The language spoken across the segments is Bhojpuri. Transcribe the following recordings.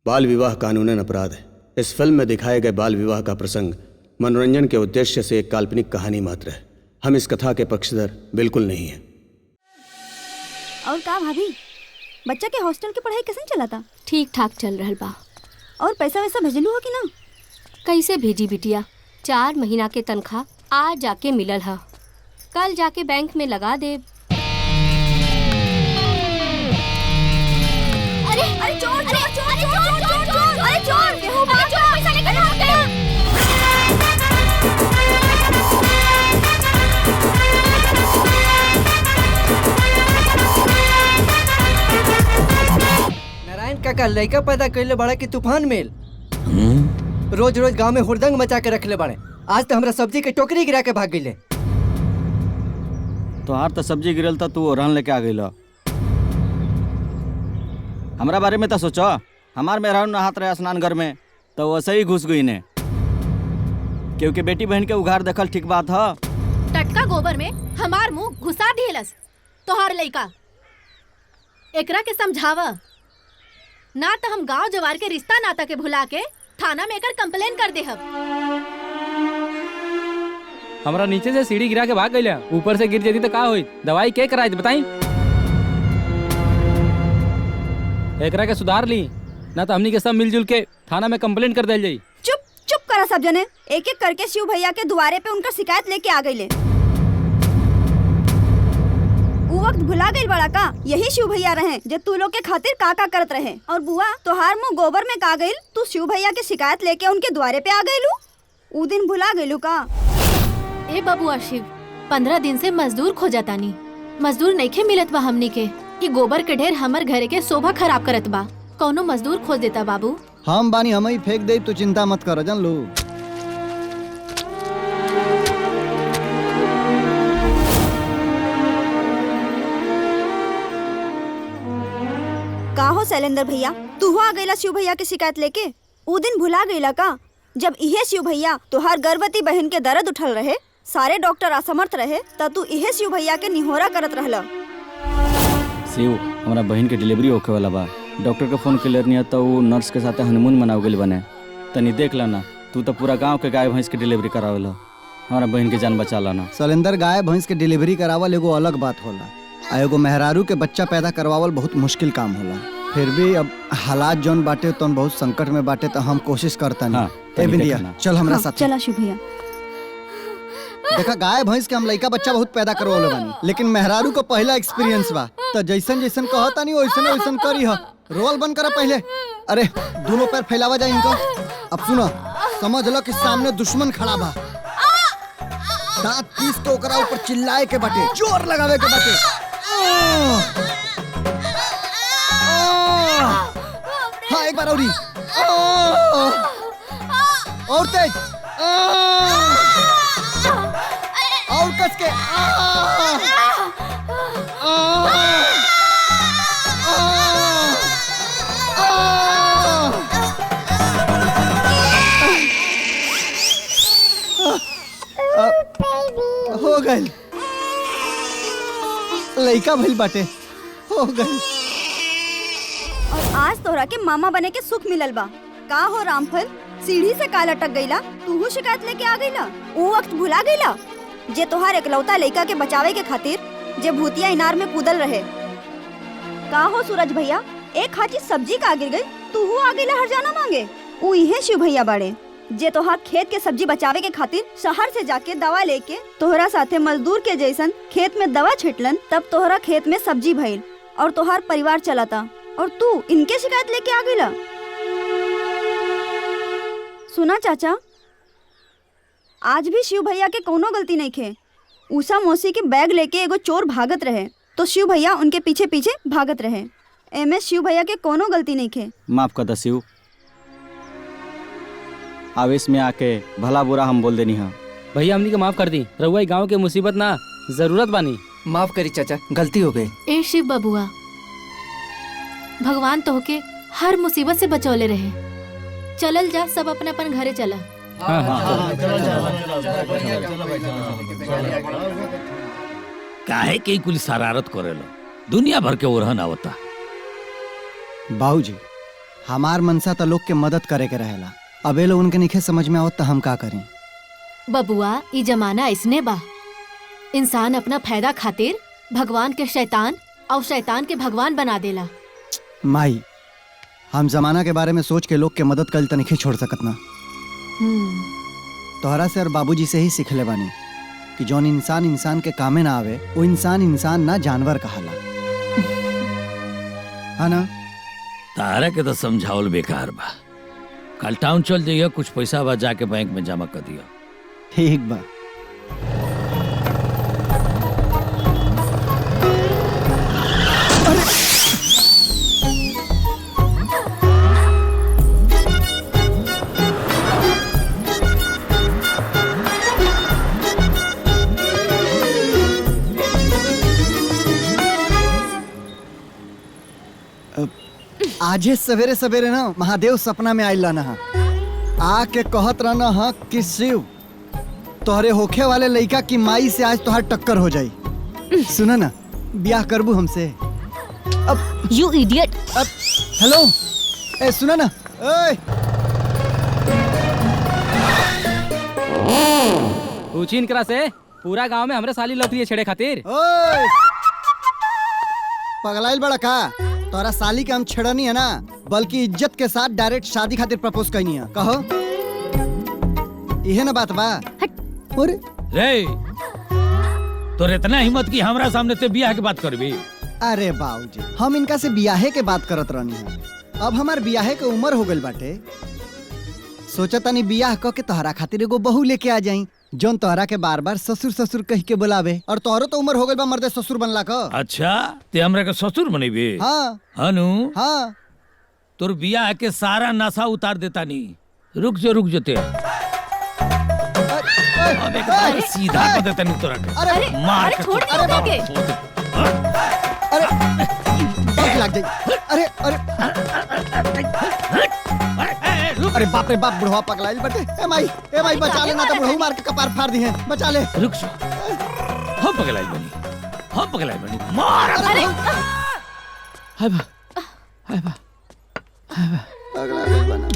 बाल विवाह कानूनन अपराध है। इस फिल्म में दिखाए गए बाल विवाह का प्रसंग मनोरंजन के उद्देश्य से एक काल्पनिक कहानी मात्र है। हम इस कथा के पक्षधर बिल्कुल नहीं हैं। और का भाभी, बच्चा के हॉस्टल की पढ़ाई कैसे चला था? ठीक ठाक चल रहल बा। और पैसा वैसा भेजलू हो कि ना? कैसे भेजी बिटिया? 4 महीना के तनख्वाह आज जाके मिलल है, कल जाके बैंक में लगा दे। अरे अरे चोर चोर चोर चोर चोर चोर, अरे चोर, केहू भाग, पैसा लेकर भाग गया। नारायण काका लड़का पैदा कैले बड़ा कि तूफान मेल। रोज रोज गांव में हुड़दंग मचा के रखले बड़े। आज तो हमरा सब्जी के टोकरी गिरा के भाग गईले। तोहार तो सब्जी गिरल था, तू ओरहन लेके आ गई। हमरा बारे में तो सोचो, हमार मेहरान नहात रहे स्नान घर में तो वैसे ही घुस गई ने। क्योंकि बेटी बहन के उघार देखल ठीक बात है। टटका गोबर में हमार मुंह घुसा दिहलस तोहार लइका। एकरा के समझावा ना तो हम गांव जवार के रिश्ता नाता के भुला के थाना में एकर कंप्लेन कर दे। हमरा नीचे से सीढ़ी गिरा के भाग गई, ऊपर से गिर जाती तो का हुई? दवाई के कराई बताई? एकरा के सुधार ली ना तो हमनी के सब मिलजुल के थाना में कंप्लेंट कर देल जाई। चुप चुप करा सब जने। एक एक करके शिव भैया के द्वारे पे उनका शिकायत लेके आ गईले। उ वक्त भुला गई बड़ा का? यही शिव भैया रहे जो तू लोग के खातिर का करत रहे। और बुआ तोहार मुंह गोबर में का गईल? तू शिव भैया के शिकायत लेके उनके द्वारे पे आ गईलू। उ दिन भुला गईलू का? ए बबुआ शिव, 15 दिन से मजदूर खोजतानी, मजदूर नइखे मिलत बा हमनी के। ये गोबर के ढेर हमर घरे के शोभा खराब करत बा। कौनो मजदूर खोज देता बाबू। हम बानी, हम ही फेंक दे, तू चिंता मत कर। जान लो का हो शैलेंद्र भैया, तू आ गईला शिव भैया के शिकायत लेके? उ दिन भुला गईला का जब इहे शिव भैया तोहार गर्भवती बहन के दर्द उठल रहे, सारे डॉक्टर असमर्थ रहे, त तू इहे शिव भैया के निहोरा करत रहला। शिव, हमारा बहन के डिलीवरी होके वाला बा। डॉक्टर के फोन कर नहीं तो वो नर्स के साथ हनीमून मनाव गई बने। तनी देख लाना, तू तो पूरा गांव के गाय भैंस के डिलीवरी करावेला। हमारा बहन के जान बचा लाना। शैलेंद्र, गाय भैंस के डिलीवरी करावल एगो अलग बात होला, आ एगो मेहरारू के बच्चा पैदा करवावल बहुत मुश्किल काम होला। फिर भी अब हालात जौन बाटे तो बहुत संकट में बाटे, तो हम कोशिश करता नहीं। ए बिंदिया, चल हमरा साथ। चला शिव भैया। देखा, गाय भैंस के हम लइका बच्चा बहुत पैदा करवाले बानी, लेकिन मेहरारू को पहला एक्सपीरियंस बा, तो जैसन जैसन कहता नहीं वैसन वैसन करी ह। रोल बंद करा पहले। अरे दोनों पैर फैलावा जाए इनको। अब सुनो, समझ लो कि सामने दुश्मन खड़ा बा। दांत पीस के ओकरा ऊपर चिल्लाए के बाटे, जोर लगावे के बाटे। हाँ, एक बार और तेज, और कस के। हो गई, लइका भइल बाटे, हो गई। और आज तोहरा के मामा बने के सुख मिलल बा। का हो रामफल, सीढ़ी से का लटक गईला? तू शिकायत लेके आ गईला? उ वक्त भुला गईला जे तोहार एकलौता लइका के बचावे के खातिर जे भूतिया इनार में कूदल रहे। का हो सूरज भैया, एक हाथी सब्जी का गिर गई, तू आ गईला हर जाना मांगे। उ इहे शिव भैया बाड़े जे तोहार खेत के सब्जी बचावे के खातिर शहर से जाके दवा लेके तोहरा साथे मजदूर के जैसन खेत में दवा छिटलन, तब तोहरा खेत में सब्जी भइल और तोहार परिवार चलाता, और तू इनके शिकायत लेके आ गईला। सुना चाचा, आज भी शिव भैया के कोनो गलती नहीं खे। उषा मौसी के बैग लेके एगो चोर भागत रहे तो शिव भैया उनके पीछे पीछे भागत रहे। एमे शिव भैया के कोनो गलती नहीं खे। माफ कर दा शिव, आवेश में आके भला बुरा हम बोल देनी। हाँ भैया, हमनी के माफ कर दी। रहुआ गांव के मुसीबत ना जरूरत बानी। माफ करी चाचा, गलती हो गई। ए शिव बबुआ, भगवान तोहके हर मुसीबत से बचौले रहे। चलल जा, सब अपने अपन घरे चला। काहे के कुल शरारत करेलो? दुनिया भर के ओरहन आवता। बाबूजी, हमार मनसा तो लोग के मदद करे के रहेला। अबे लोग उनके नहीं समझ में आवत तो हम का करें। बबुआ ई जमाना ऐसने बा, इंसान अपना फायदा खातिर भगवान के शैतान और शैतान के भगवान बना देला। माई, हम जमाना के बारे में सोच के लोग के मदद कल तो नहीं छोड़ सकत ना। तोहरा से और बाबूजी से ही सीखले बानी कि जौन इंसान इंसान के कामे ना आवे वो इंसान ना जानवर कहाला। है ना? तारा के तो समझावल बेकार बा। कल टाउन चल जाइए, कुछ पैसा बा जाके बैंक में जमा कर दिया। ठीक बा। आजे सवेरे सवेरे ना महादेव सपना में आइल ना, आके कहत रहना हा कि शिव तोहरे होखे वाले लड़का की माई से आज तोहार टक्कर हो जाई। सुना ना, ब्याह करबू हमसे। अब यू इडियट। अब हेलो, ए सुना ना, ओए पूछीन करा से पूरा गांव में हमरे साली लौट रही है छेड़े खातिर। ओए पगलाइल बड़ा का? तोरा साली के हम छेड़नी है ना, बल्कि इज्जत के साथ डायरेक्ट शादी खातिर प्रपोज करनी है। कहो इहे ना बात बा। अरे रे तोर इतना हिम्मत की हमरा सामने ते बियाह के बात करबी? अरे बाबूजी, हम इनका से बियाहे के बात करत रहनी है। अब हमार बियाहे के उम्र हो गइल बाटे, सोचतानी बियाह क के तोहरा खातिर एगो बहू लेके आ जाई जोन तोहरा के बार बार ससुर ससुर कह के बुलावे। और तोहरो तो उम्र हो गइल बा मर्दे ससुर बनला क। अच्छा, ते हमरा के ससुर बनेबी? हाँ अनु, हाँ। तोर बियाह के सारा नशा उतार देता नी। रुक जो ते अब एक बार सीधा कर देता नी तोरा के। अरे मार अरे छोड़ दो के। अरे बाप लग जाई। अरे अरे अरे बाप रे बाप, बुढ़वा पगलाइल बटे। ए माई बचा ले ना तो बुढ़ऊ मार के कपार फाड़ दी है। बचा ले। रुक जा, हम पगलाइल बनी मार। अरे हाय बा पगलाइल बना।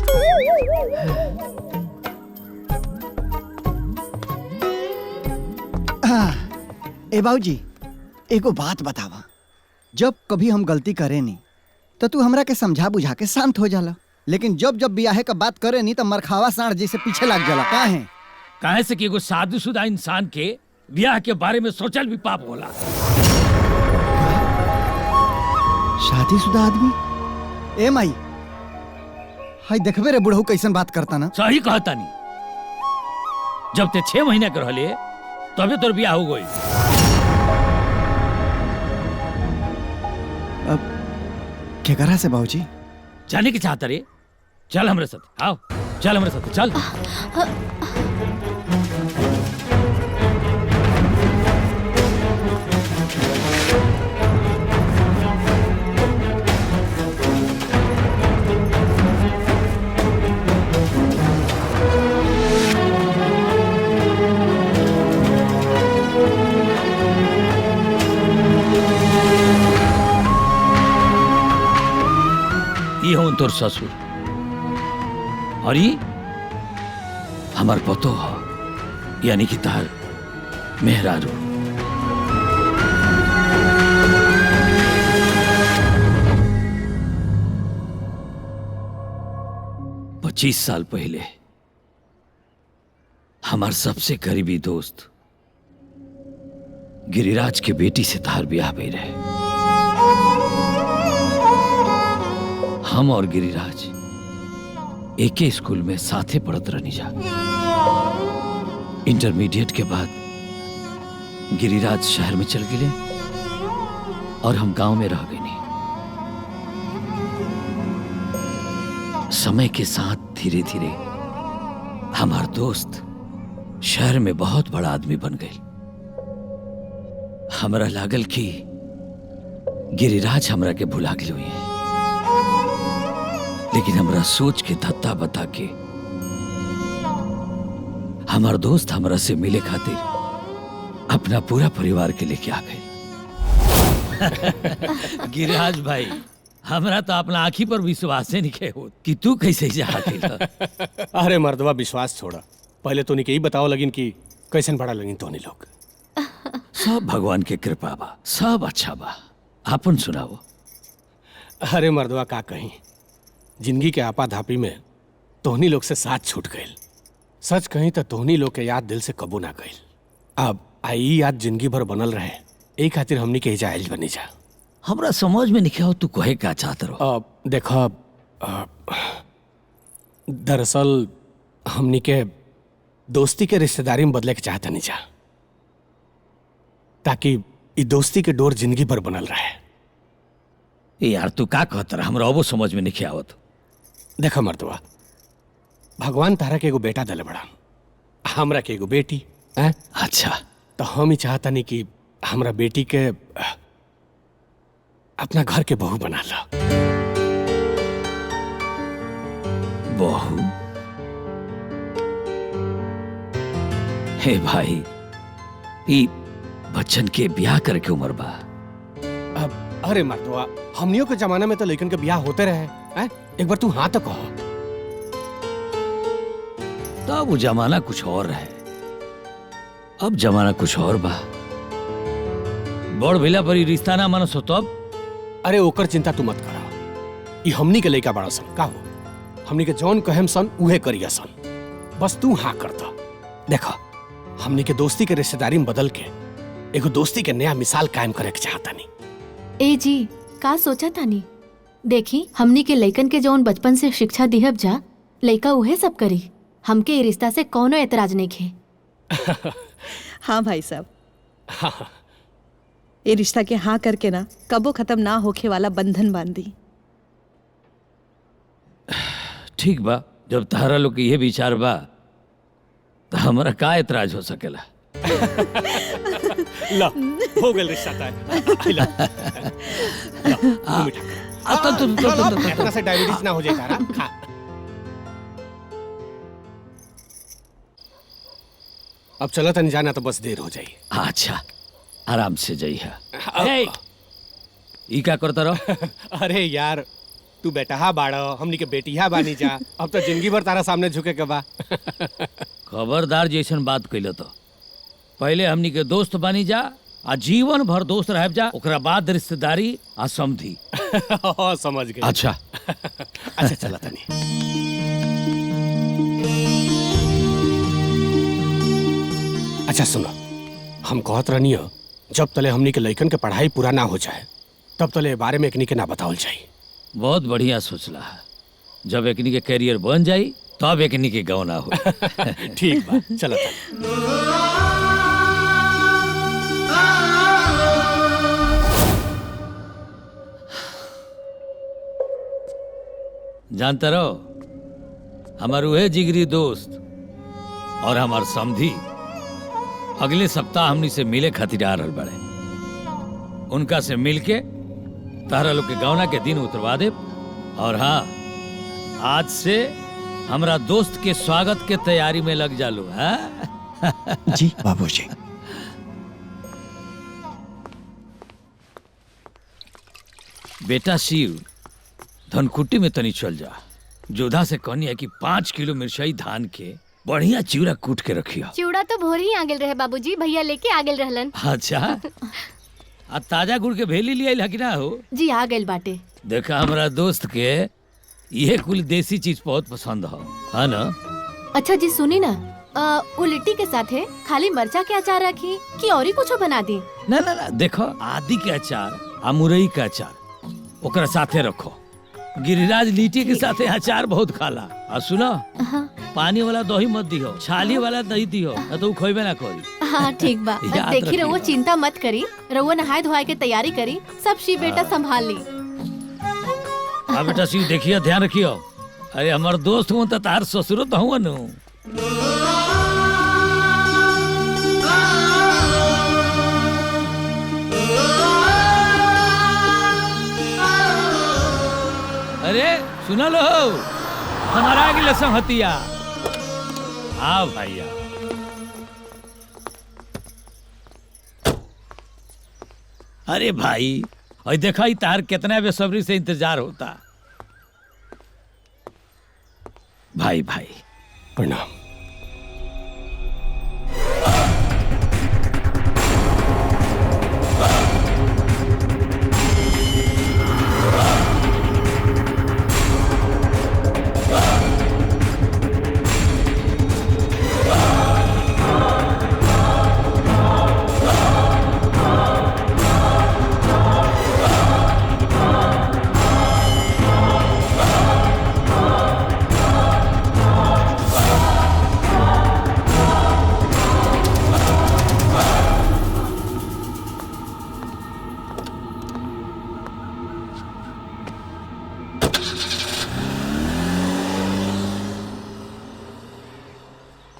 ए बाबूजी, एगो बात बतावा। जब कभी हम गलती करे नी तो तू हमरा के समझा बुझा के शांत हो जाला, लेकिन जब जब बियाहे का बात करे नी तो मरखावा साढ़ जैसे पीछे लग जाला। काहे से कि एगो शादीशुदा इंसान के ब्याह के बारे में सोचल भी पाप होला। शादीशुदा आदमी? ए माई, हाय देखबे रे बुढ़ऊ कैसन बात करता ना। सही कहता नी। जब ते 6 महीने के रहले तबे तोर ब्याह हो गई। अब क्या करा से बाबूजी? जाने की चाहता रे? चल हमरे साथ, आओ चल हमरे साथ, चल। ये हूं तोर ससुर और ये हमार पतो हो, यानी कि तार मेहरारू। पच्चीस साल पहले हमार सबसे करीबी दोस्त गिरिराज के बेटी से तार ब्याह भई रहे। हम और गिरिराज एक ही स्कूल में साथे पढ़त रहनी जा। इंटरमीडिएट के बाद गिरिराज शहर में चल गए और हम गांव में रह गए। समय के साथ धीरे धीरे हमार दोस्त शहर में बहुत बड़ा आदमी बन गए। हमरा लागल कि गिरिराज हमरा के भुला गए हुई है, लेकिन हमरा सोच के धत्ता बता के हमार दोस्त हमरा से मिले खातिर अपना पूरा परिवार के लेके आ गए। गिरिराज भाई, हमरा तो अपना आँखी पर विश्वास नहीं के हो कि तू कैसे जा अरे मर्दवा विश्वास छोड़ा, पहले तो नहीं बताओ लगिन कि कैसन बड़ा लगिन तो लोग। सब भगवान के कृपा बा, सब अच्छा बा। आपन सुनाओ। अरे मर्दवा का कहीं, जिंदगी के आपा धापी में तोहनी लोग से साथ छूट गए। सच कहीं तो तोहनी लोग के याद दिल से कबू ना गई। अब आई याद जिंदगी भर बनल रहे, एक खातिर हमनी के जायज बनी जा। हमरा समझ में नहीं आओ तू कहे क्या चाहत रहो। देखो, दरअसल हमनी के दोस्ती के रिश्तेदारी में बदले के चाहता नहीं जा, ताकि ये दोस्ती के डोर जिंदगी भर बनल रहे। यार तू का कहता रहा, हमरा वो समझ में नहीं आवत। देखो मर्दवा, भगवान तारा के एगो बेटा दले बड़ा, हमरा के एगो बेटी है। अच्छा, तो हम ही चाहता नहीं कि हमरा बेटी के अपना घर के बहू बना लो। बहू? हे भाई, ई बच्चन के ब्याह करे के उम्र बा। अब अरे मर्दवा, हमनियों के जमाना में तो लड़कन के ब्याह होते रहे हैं। एक बार तू हाँ तो कहो। तब वो जमाना कुछ और रहे, अब जमाना कुछ और बा। बड़ भैला पर रिश्ता ना मानस हो तो अब। अरे ओकर चिंता तू मत करा, ये हमनी के लइका बड़ा सन का हो, हमनी के जौन कहेम सन उहे करिया सन, बस तू हाँ करता। देखो, हमनी के दोस्ती के रिश्तेदारी में बदल के एगो दोस्ती के नया मिसाल कायम करे के चाहता नहीं। ए जी, का सोचा तानी? देखी, हमनी के लइकन के जौन बचपन से शिक्षा दिहब जा, लइका उहे सब करी। हमके ये रिश्ता से कोनो एतराज नहीं खे। हाँ भाई साहब, ये रिश्ता के हाँ करके ना कबो खत्म ना होखे वाला बंधन बांधी। ठीक बा, जब तारा लोग के ये विचार बा तो हमारा का एतराज हो सकेला। ला, हो गया रिश्ता तय। ला, अपना से डायबिटीज ना हो जाए तारा। खा। अब चलो तन जाना तो बस देर हो जाई। अच्छा, आराम से जाइए। ई क्या करता रहो? अरे यार, तू बेटा बाड़ा, हमनी के बेटिया बानी जा। अब तो जिंदगी भर तारा सामने झुके के बा। खबरदार जैसन बात कैलो तो पहले हमनी के दोस्त बानी जा, आ जीवन भर दोस्त रह जा, ओकरा बाद रिश्तेदारी आ समझी। समझ गए। अच्छा अच्छा, चला तनी। अच्छा सुनो, हम कहत रहनी हो, जब तले हमनी के लइकन के पढ़ाई पूरा ना हो जाए तब तले बारे में एकनी के ना बतावल जाए। बहुत बढ़िया सोचला है, जब एकनी के कैरियर बन जाई तब एकनी के गाँव ना हो। ठीक बा, चलो। जानते रहो, हमार वह जिगरी दोस्त और हमार समधी अगले सप्ताह हमनी से मिले खातिर आ रहल बड़े। उनका से मिलके तारा लोग के गौना के दिन उतरवा दे। और हाँ, आज से हमरा दोस्त के स्वागत के तैयारी में लग जालू। है जी बाबूजी। बेटा शिव, धनकुट्टी में तनी चल जा। जोधा से कहनी है कि 5 किलो मिर्चाई धान के बढ़िया चिवड़ा कूट के रखिया। चिवड़ा तो भोर ही आगल रहे बाबूजी, भैया लेके आगल रहलन। अच्छा, आ ताजा गुड़ के भेली लिया कि ना हो? जी आ गइल बाटे। देखा, हमारा दोस्त के ये कुल देसी चीज बहुत पसंद है ना? अच्छा जी, सुनी ना, वो लिट्टी के साथे खाली मरचा के अचार रखी कि और ही कुछ बना दी? ना ना ना, देखो, आदि के अचार आ मुरई के अचार ओकरा साथे रखो। गिरिराज लिट्टी के साथे अचार बहुत खाला। आ सुनो, पानी वाला दही मत दियो, छाली वाला दही दियो, ना तो खोइबे ना कोई। हाँ ठीक बा। याद देखी रखियो। रहुआ चिंता मत करी, रहुआ नहाय धोआय के तैयारी करी, सब शिव बेटा संभाल ली। हाँ बेटा शिव, देखियो, ध्यान रखियो। अरे हमार दोस्त हूँ तो तार ससुरो तो हुआ न। अरे सुना लो, हमारा आगे संहतिया। हाँ भैया, अरे भाई, और देखा ही तार कितना बेसब्री से इंतजार होता। भाई भाई प्रणाम।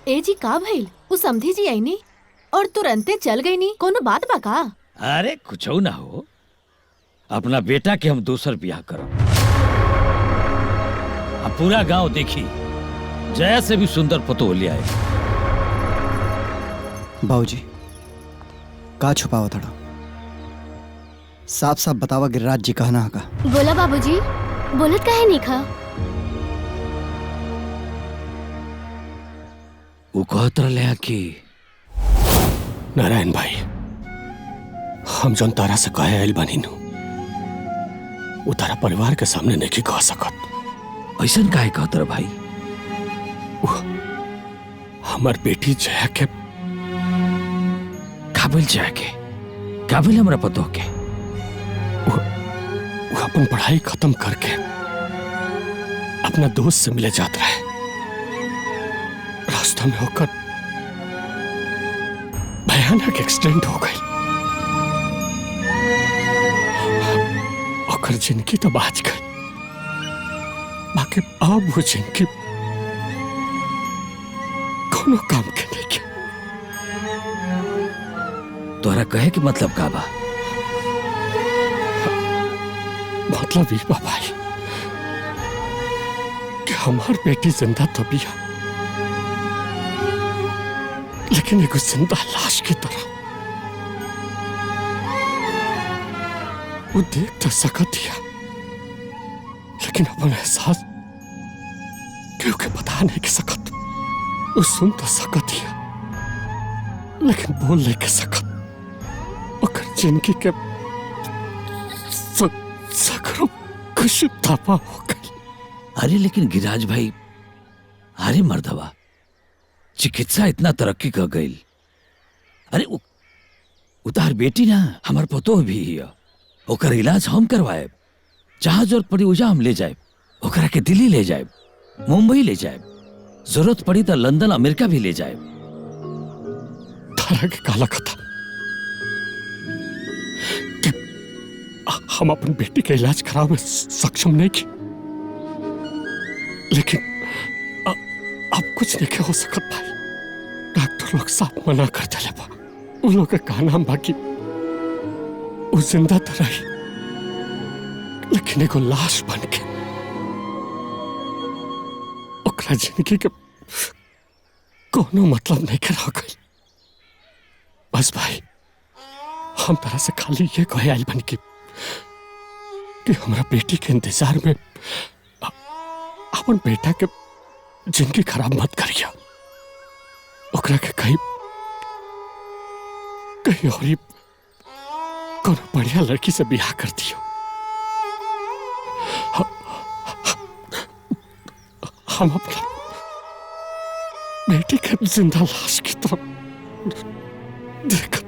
ए जी का भइल? उ समधी जी आईनी और तुरंते चल गई नी, कोनो बात बा का? अरे कुछ ना हो, अपना बेटा के हम दूसर ब्याह करब। अब पूरा गांव देखी जया से भी सुंदर पतो ले आए। बाबूजी का छुपावा थोड़ा, साफ साफ बतावा गिरिराज जी कहना का। बोला बाबूजी, बोलत काहे नहीं खा? वो कहत रहे कि नारायण भाई, हम जौन तारा से कहे आइल बानी नु, वो तारा परिवार के सामने नहीं कह सकत। ऐसन काहे कहत रहे भाई? हमार बेटी जया के काबिल जया के काबिल हमरा पतो के वो अपन पढ़ाई खत्म करके अपना दोस्त से मिले जात रहे। रास्ता में होकर भयानक एक्सीडेंट हो गई। और जिनकी तो बाज गई, बाकी अब वो जिनकी कोनो काम के नहीं के। तोरा कहे कि मतलब का बा? मतलब ये बा भाई कि हमार बेटी जिंदा तो भी है, लेकिन एक जिंदा लाश की तरह। वो देख तो सकत दिया, लेकिन अपन एहसास क्योंकि बता नहीं के सकत। वो सुन तो सकत दिया, लेकिन बोल नहीं के सकत। और जिनकी के सकरो कुछ थापा हो गई। अरे लेकिन गिरिराज भाई, अरे मर्दवा, चिकित्सा इतना तरक्की कर गई। अरे उतार बेटी ना हमार पतो भी है, ओकर इलाज हम करवाए। जहां जरूरत पड़ी उजा हम ले जाए, ओकरा के दिल्ली ले जाए, मुंबई ले जाए, जरूरत पड़ी तो लंदन अमेरिका भी ले जाए। तारा के काला कथा कि हम अपन बेटी का इलाज करावे में सक्षम नहीं की, लेकिन अब कुछ नहीं हो सकत भाई। डॉक्टर लोग साफ मना कर दिले बा। उन लोग का कहना बाकी वो जिंदा तो रही, लेकिन एगो लाश बन के ओकरा जिंदगी के कोनो मतलब नहीं के रह गई। बस भाई, हम तरह से खाली ये कहे आइल बन कि हमारा बेटी के इंतजार में अपन बेटा के जिंदगी खराब मत करिया। ओकरा के कहीं और ही कोनो बढ़िया लड़की से ब्याह कर दियो। हम अपना बेटी के जिंदा लाश की तरफ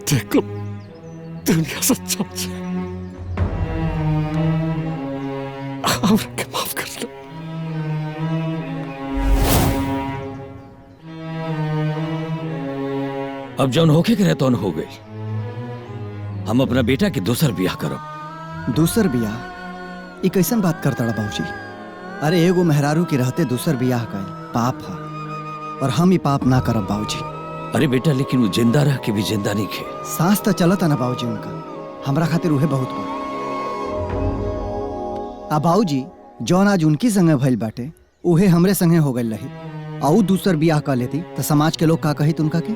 देखो दुनिया से चल जाए। हमरा के माफ कर लो। अब जौन होके के रहतौन हो गई। हम अपना बेटा के दूसर ब्याह करब। दूसर बियाह? ये कैसन बात करता बाबूजी? अरे एगो मेहरारू के रहते दूसर बियाह कइल पाप है, और हम ही पाप ना करब बाबूजी। अरे बेटा, लेकिन वो जिंदा रह के भी जिंदा नहीं खे। सांस तो चलता ना बाबूजी उनका, हमरा खातिर उहे बहुत बा। आ बाबूजी, जौन आज उनकी संगे भइल बाटे उहे हमरे संगे हो गइल रही। आउ दूसर बियाह कर लेती तो समाज के लोग का कहित उनका के?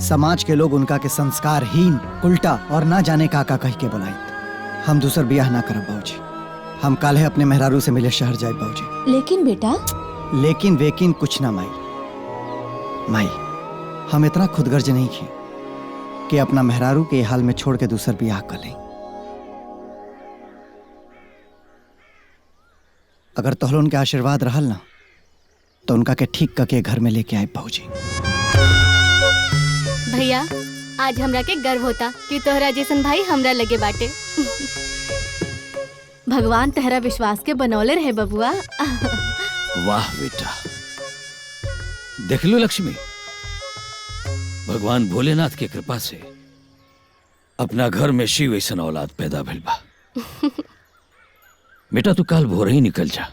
समाज के लोग उनका के संस्कारहीन, उल्टा और ना जाने का कह के बुलाई। हम दूसर बियाह ना करब बाबूजी। हम काले अपने मेहरारू से मिले शहर जाए बाबूजी। लेकिन बेटा, लेकिन वेकिन कुछ ना माई। माई, हम इतना खुदगर्ज नहीं थे कि अपना मेहरारू के हाल में छोड़ के दूसर बियाह कर लें। अगर तोहल उनके आशीर्वाद रहल ना तो उनका के ठीक करके घर में लेके आए बाबूजी। भैया, आज हमरा के गर्व होता कि तोहरा जैसन भाई हमरा लगे बाटे। भगवान तहरा विश्वास के बनौले रहे बबुआ। वाह बेटा, देख लो लक्ष्मी, भगवान भोलेनाथ के कृपा से अपना घर में शिव ऐसन औलाद पैदा भेल बा। बेटा तू कल भोर ही निकल जा।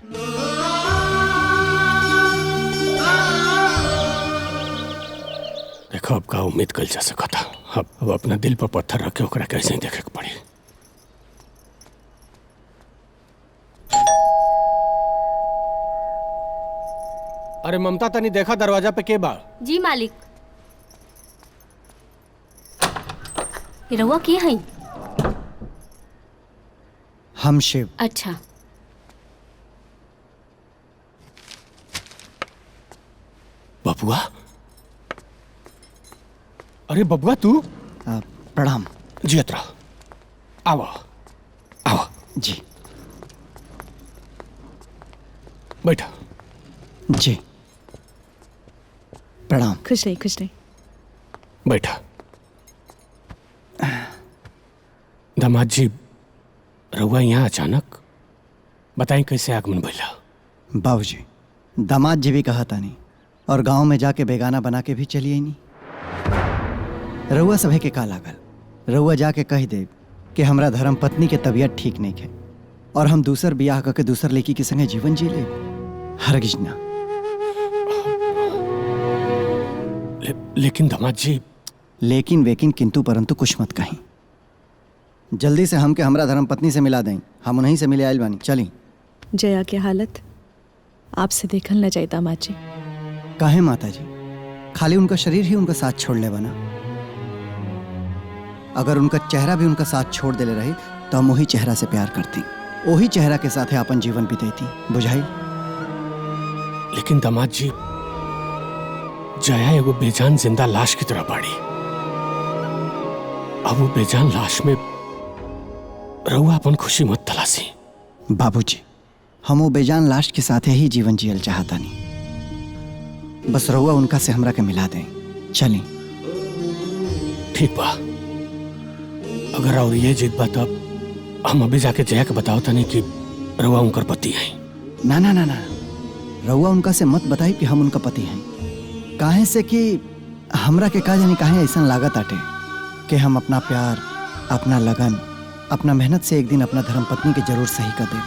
देखो अब का उम्मीद कल जा सका था। अब अपना दिल पर पत्थर रखे ओकरा कैसे ही देखे के पड़ी। अरे ममता, तनी देखा दरवाजा पे के बा? जी मालिक। ये रउआ के हई? हम शिव। अच्छा। बबुआ? अरे बबुआ तू? प्रणाम। जियत रह। आओ आओ। जी। बैठा। जी प्रणाम। खुश रही, खुश रही। बैठा। दामाद जी, रउआ यहाँ अचानक? बताएं कैसे आगमन भइला? बाबूजी, दामाद जी भी कहा था नहीं और गांव में जाके बेगाना बना के भी चलिए नहीं। रउआ सभे के का लागल? रउआ जाके कह दे कि हमरा धर्म पत्नी के तबीयत ठीक नहीं है और हम दूसर बियाह करके दूसर लड़की के संगे जीवन जी ले। हरगिज ना। लेकिन दामाद जी। लेकिन वेकिन किंतु परंतु कुछ मत कहीं। जल्दी से हमके हमरा धर्म पत्नी से मिला दें। हम उन्हीं से मिले आयल बानी। चली। जया की हालत आपसे देखल न जाए दामाद जी। काहे माता जी? खाली उनका शरीर ही उनका साथ छोड़ ले बना। अगर उनका चेहरा भी उनका साथ छोड़ देले रही तो हम वही चेहरा से प्यार करती, वही चेहरा के साथ अपन जीवन बिताती। बुझाई? लेकिन दामाद जी, जया एगो बेजान जिंदा लाश की तरह बाड़ी। अब वो बेजान लाश में रउआ अपन खुशी मत तलाशी। बाबूजी, हम वो बेजान लाश के साथ ही जीवन जियल चाहता नहीं। बस रउआ उनका से हमरा के मिला दें। चली। ठीक बा। अगर और ये जिद बा तब हम अभी जाके जया के बताओ तनी कि रउआ उनकर पति है। ना ना ना ना, रउआ उनका से मत बताई कि हम उनका पति हैं। काहे से कि हमरा के का जानी काहे ऐसा लागत आटे कि हम अपना प्यार, अपना लगन, अपना मेहनत से एक दिन अपना धर्म पत्नी के जरूर सही कर देब।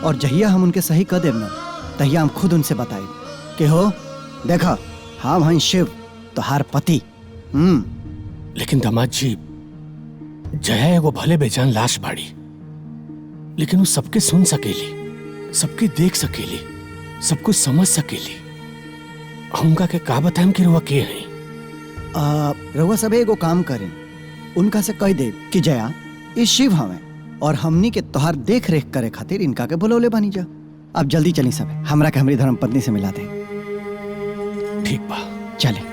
और जहिया हम उनके सही कर देब ना, तहिया हम खुद उनसे बताए कि हो देखा, हम हैं शिव तोहार पति। लेकिन दामाद जी, जया एगो भले बेजान लाश बाड़ी, लेकिन वो सबके सुन सकेली, सबके देख सकेली, सब कुछ समझ सकेली। हमका के का बताएं कि रउआ के हैं? रउआ सब एगो काम करें, उनका से कह दे कि जया इस शिव हमें और हमनी के तोहार देख रेख करे खातिर इनका के बुलौले बनी जा। अब जल्दी चली सब, हमरा के हमारी धर्म पत्नी से मिला दे। ठीक बा। चले।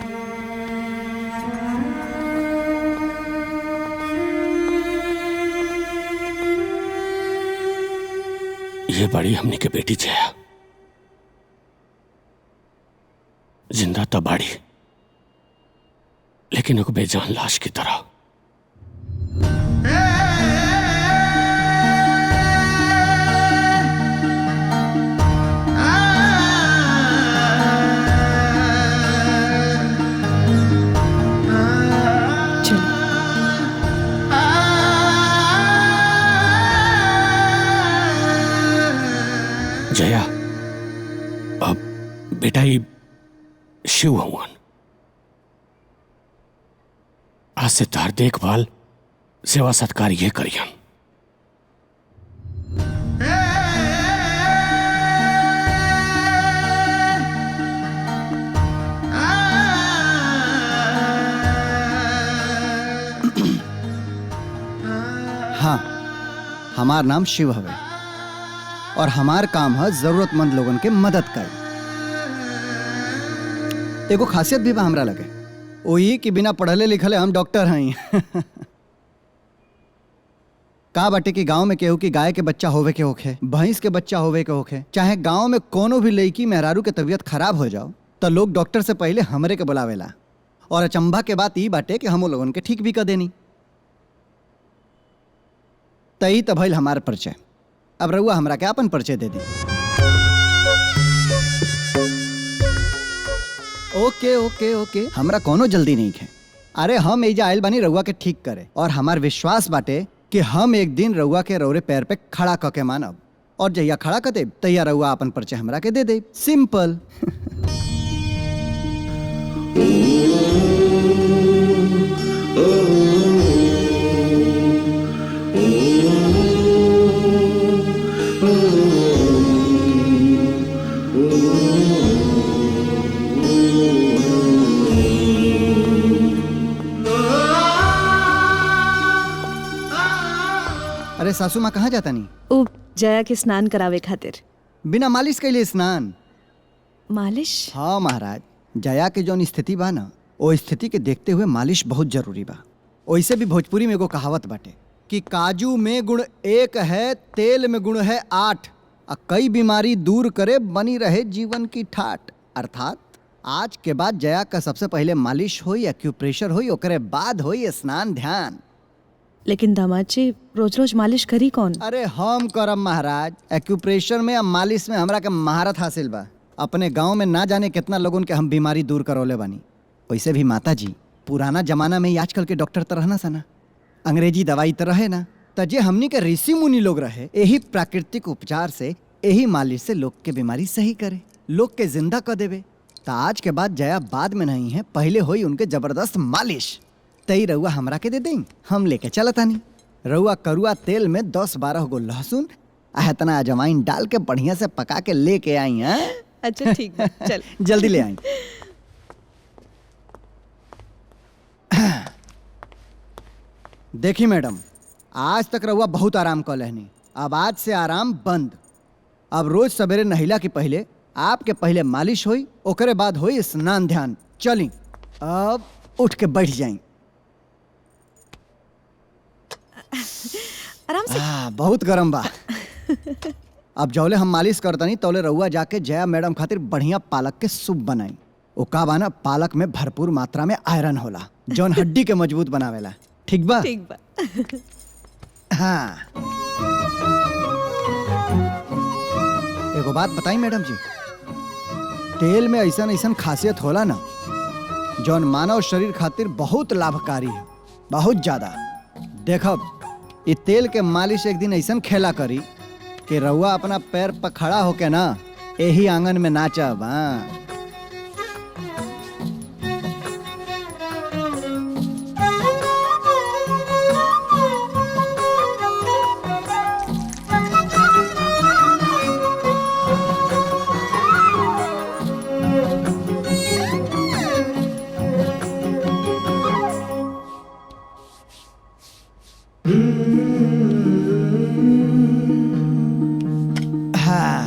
ये बड़ी हमने के बेटी जया, जिंदा तो बाड़ी लेकिन एक बेजान लाश की तरह। जया, अब बेटा ये शिव हवन, आज से तार देखभाल सेवा सत्कार ये करियन। हाँ, हमार नाम शिव हवे और हमार काम है जरूरतमंद लोगन के मदद कर। एगो खासियत भी बा हमरा लगे, वही कि बिना पढ़ले लिखले हम डॉक्टर हैं। का बाटे कि गांव में केहू की गाय के बच्चा होवे के होखे, भैंस के बच्चा होवे के होखे, चाहे गांव में कोनो भी लड़की मेहरारू के तबीयत खराब हो जाओ तो लोग डॉक्टर से पहले हमरे के बुलावेला। और अचंभा के बात ई बाटे कि हम लोगन के ठीक भी कर देनी। तई तो भइल हमार परिचय। अब रउआ हमरा के अपन परिचय दे दी। ओके ओके ओके, हमरा कोनो जल्दी नहीं है। अरे हम एजा आयल बानी रउआ के ठीक करे, और हमार विश्वास बाटे कि हम एक दिन रउआ के रौरे पैर पे खड़ा क के मानब, और जहिया खड़ा कर देब तहिया रउआ अपन परिचय हमरा के दे देब। सिंपल। अरे सासू माँ कहाँ जाता नहीं? उ जया के स्नान करावे खातिर। बिना मालिश के लिए स्नान? मालिश? हाँ महाराज, जया के जौन स्थिति बा ना, वो स्थिति के देखते हुए मालिश बहुत जरूरी बा। वैसे भी भोजपुरी में एगो कहावत बाटे कि काजू में गुण 1 है, तेल में गुण है 8, कई बीमारी दूर करे बनी रहे जीवन की ठाट। अर्थात आज के बाद जया का सबसे पहले मालिश होई, एक्यूप्रेशर होई, ओकरे बाद होई स्नान ध्यान। लेकिन दामाद जी, रोज रोज मालिश करी कौन? अरे हम करम महाराज। एक्यूप्रेशर में या मालिश में हमरा के महारत हासिल बा। अपने गांव में ना जाने कितना लोगन के हम बीमारी दूर करौले बानी। वैसे भी माता जी, पुराना जमाना में ही आजकल के डॉक्टर तो रहना सना, अंग्रेजी दवाई तो रहे ना, तजे हमनी के ऋषि मुनि लोग रहे। यही प्राकृतिक उपचार से, यही मालिश से लोग के बीमारी सही करे, लोग के जिंदा कर देवे। तो आज के बाद जया बाद में नहीं है, पहले होई उनके जबरदस्त मालिश। तई रउआ हमरा के दे दें, हम लेके चलतानी। रउआ करुआ तेल में 10-12 गो लहसुन इतना अजवाइन डाल के बढ़िया से पका के लेके आई हैं। अच्छा ठीक है, चल जल्दी ले आई। देखी मैडम, आज तक रउआ बहुत आराम कर लेनी, अब आज से आराम बंद। अब रोज सवेरे नहिला के पहले आपके पहले मालिश होई, ओकरे बाद होई स्नान ध्यान। चली अब उठ के बैठ जाई। आराम से। बहुत गरम बा। अब जौले हम मालिश करतनी तौले रउआ जाके जया मैडम खातिर बढ़िया पालक के सूप बनाई। ओ का बा ना, पालक में भरपूर मात्रा में आयरन होला, जौन हड्डी के मजबूत बनावेला। ठीक बा? ठीक बा। हाँ, एगो बात बताई मैडम जी, तेल में ऐसन ऐसन खासियत होला ना जौन मानव शरीर खातिर बहुत लाभकारी है, बहुत ज्यादा। देखब ये तेल के मालिश एक दिन ऐसन खेला करी कि रउआ अपना पैर पर खड़ा होके ना यही आंगन में नाचब। हाँ,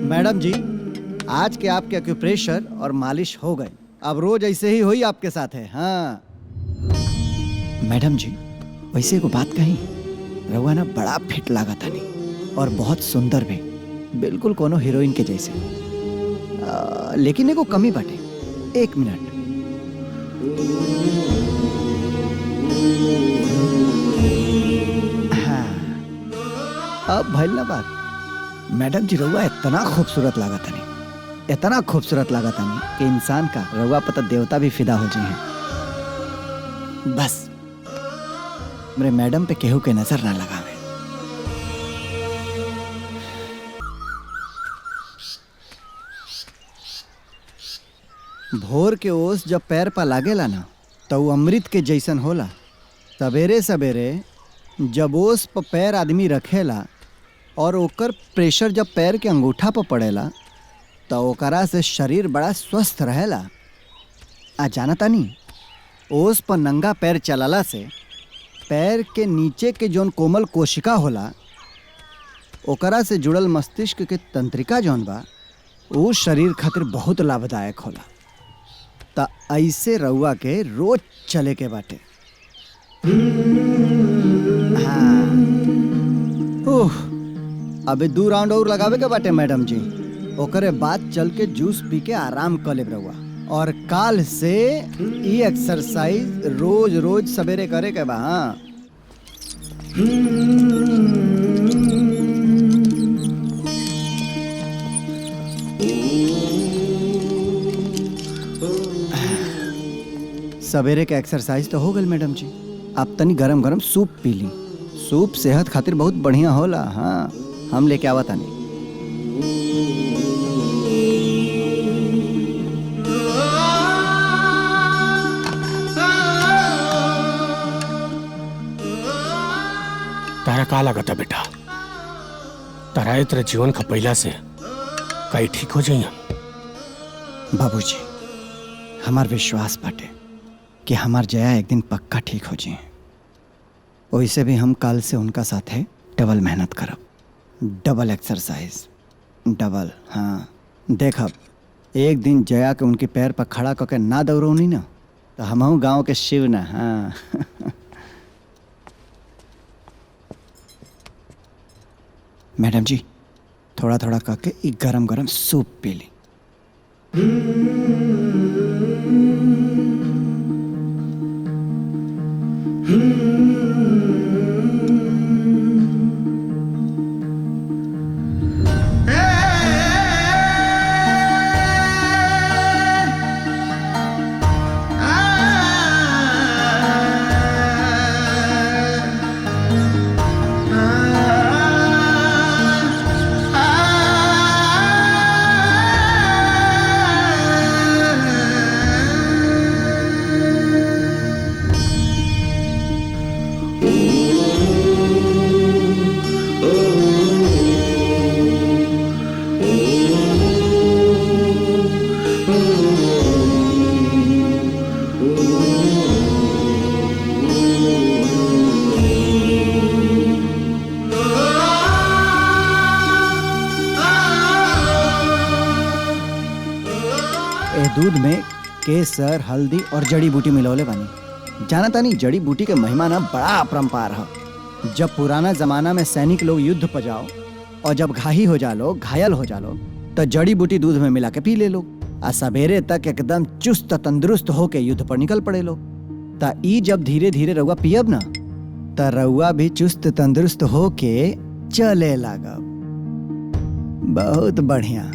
मैडम जी, आज के आपके एक्यूप्रेशर और मालिश हो गए। अब रोज ऐसे ही होई आपके साथ है। हाँ मैडम जी, वैसे को बात कही, रउआ ना बड़ा फिट लागत नहीं और बहुत सुंदर भी, बिल्कुल कोनो हीरोइन के जैसे। लेकिन एगो कमी बाटे। 1 मिनट। हाँ, अब भइल ना बात। मैडम जी, रउआ इतना खूबसूरत लागत नहीं, इतना खूबसूरत लागत नहीं कि इंसान का रउआ पता देवता भी फिदा हो जाए हैं। बस मेरे मैडम पे केहू के नजर ना लगावे। भोर के ओस जब पैर पर लागेला ना तो वो अमृत के जैसन होला। सवेरे सवेरे जब ओस पर पैर आदमी रखेला और ओकर प्रेशर जब पैर के अंगूठा पर पड़ेला तो ओकरा से शरीर बड़ा स्वस्थ रहेला। आ जानता नहीं, ओस पर नंगा पैर चलाला से पैर के नीचे के जौन कोमल कोशिका होला ओकरा से जुड़ल मस्तिष्क के तंत्रिका जौन बा वो शरीर खातिर बहुत लाभदायक होला। त ऐसे रउआ के रोज चले के बाटे। हाँ। ओह, अबे 2 राउंड और लगावे के बाटे मैडम जी। ओकरे बाद चल के जूस पी के आराम कर लेब रउआ। और काल से ई एक्सरसाइज रोज रोज सवेरे करे के बा। हाँ। सवेरे के एक्सरसाइज तो हो गल मैडम जी। अब तनी गरम गरम सूप पी ली। सूप सेहत खातिर बहुत बढ़िया होला। हाँ, हम लेके आवा तानी। तारा का लागता बेटा? तारा इतना जीवन खपैला से कई ठीक हो जाइए? बाबूजी, हमार विश्वास बाटे कि हमार जया एक दिन पक्का ठीक हो जाए। वैसे भी हम कल से उनका साथ है डबल मेहनत करब, डबल एक्सरसाइज, डबल। हाँ, देखब एक दिन जया के उनके पैर पर खड़ा करके ना दौड़ौनी ना तो हमहू गांव के शिव ना। हाँ। मैडम जी, थोड़ा थोड़ा करके एक गरम गरम सूप पी ली। दूध में केसर, हल्दी और जड़ी बूटी मिलौले बानी। जाना तानी जड़ी बूटी के महिमा ना बड़ा अपरंपार है। जब पुराना जमाना में सैनिक लोग युद्ध पर जाओ और जब घाही हो जा लो, घायल हो जा लो, तो जड़ी बूटी दूध में मिला के पी ले लो आ सवेरे तक एकदम चुस्त तंदुरुस्त होके युद्ध पर निकल पड़े लो। ता ई जब धीरे धीरे रउआ पियब ना तो रउआ भी चुस्त तंदुरुस्त होके चले लागब। बहुत बढ़िया।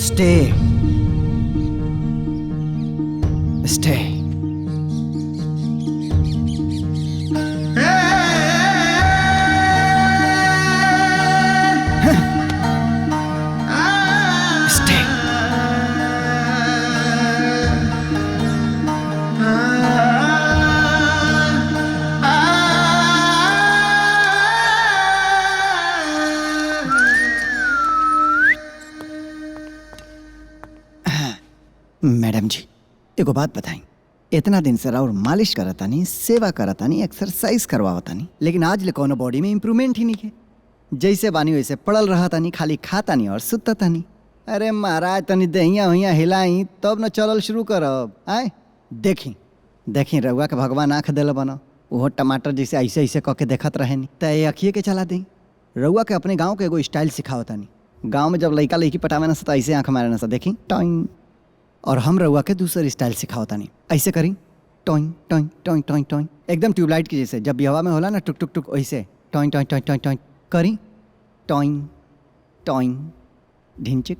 Stay. Stay. Stay. मैडम जी, एगो बात बताई। इतना दिन से और मालिश करतानी, सेवा करतानी, एक्सरसाइज करवावतानी, लेकिन आज ले कोनो बॉडी में इम्प्रूवमेंट ही नहीं है। जैसे बानी वैसे पड़ल रहतानी, खाली खातानी और सुततानी। अरे महाराज तनी दहिया हुइया हिलाई तब न चलल शुरू करब। आय देखी देखी रउआ के भगवान आँख दिल बना, ओहो टमाटर जैसे ऐसे ऐसे कह के देखत रहे नी त ये अखिए के चला दी। रउआ के अपने गांव के एगो स्टाइल सिखाओ तानी। गांव में जब लइका लइकी पटावे ना तो ऐसे आँख मारे ना देखी टॉइंग, और हम रउआ के दूसर स्टाइल सिखाओ तानी। ऐसे करी toing toing toing toing toing, एकदम ट्यूबलाइट की जैसे जब भी हवा में होला ना टुक टुक टुक वैसे toing toing toing toing toing करी टॉइंग टॉइंग ढिंचिक।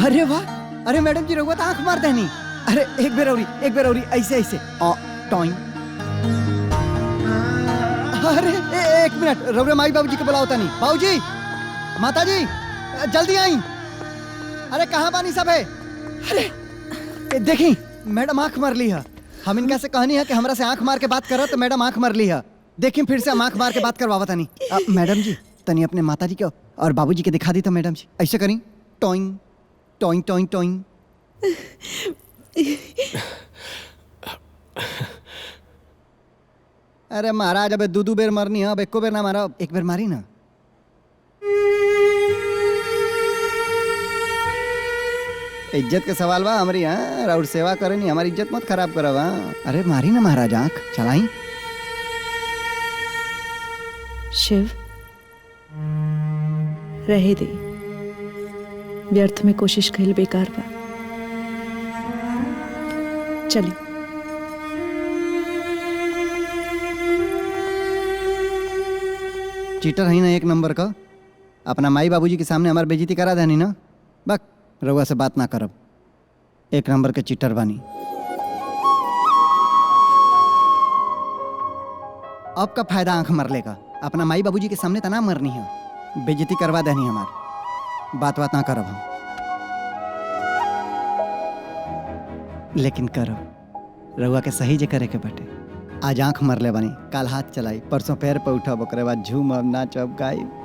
अरे वाह, अरे मैडम जी रउआ तो आँख मार देनी। अरे एक बेर औरी ऐसे ऐसे टॉइंग। अरे एक मिनट रउरे माई बाबूजी के बुलाओ तानी। बाबूजी माताजी जल्दी आई। अरे कहाँ बानी सब है? अरे देखी मैडम आंख मार ली है। हम इनका से कहनी है कि हमरा से आंख मार के बात करो तो मैडम आंख मार ली है। देखी फिर से हम आंख मार के बात करवावा तानी। मैडम जी तनी अपने माताजी के और बाबूजी के दिखा दी तो मैडम जी ऐसे करी टॉइंग टॉइंग टॉइंग टॉइंग। अरे महाराज अब दू बेर मरनी है, अब एको बेर ना मारा, एक बेर मारी ना। इज्जत के सवाल बा हमारी। हाँ और सेवा करे नहीं, हमारी इज्जत मत खराब करब। हाँ अरे मारी ना महाराज आंख चलाई। शिव रहे दे, व्यर्थ में कोशिश कईल बेकार बा। चली चीटर है ना एक नंबर का। अपना माई बाबूजी के सामने हमार बेइज्जती करा देनी ना। बक रउआ से बात ना करब, एक नंबर के चीटर बानी। अब का फायदा आंख मरले का? अपना माई बाबूजी के सामने तना मरनी है, बेइज्जती करवा देनी हमार। बात ना करब हम, लेकिन करब रउआ के सही जे करे के बटे। आज आंख मरले बानी, काल हाथ चलाई, परसों पैर पर उठब, ओकरे बाद झूमब नाचब गायब।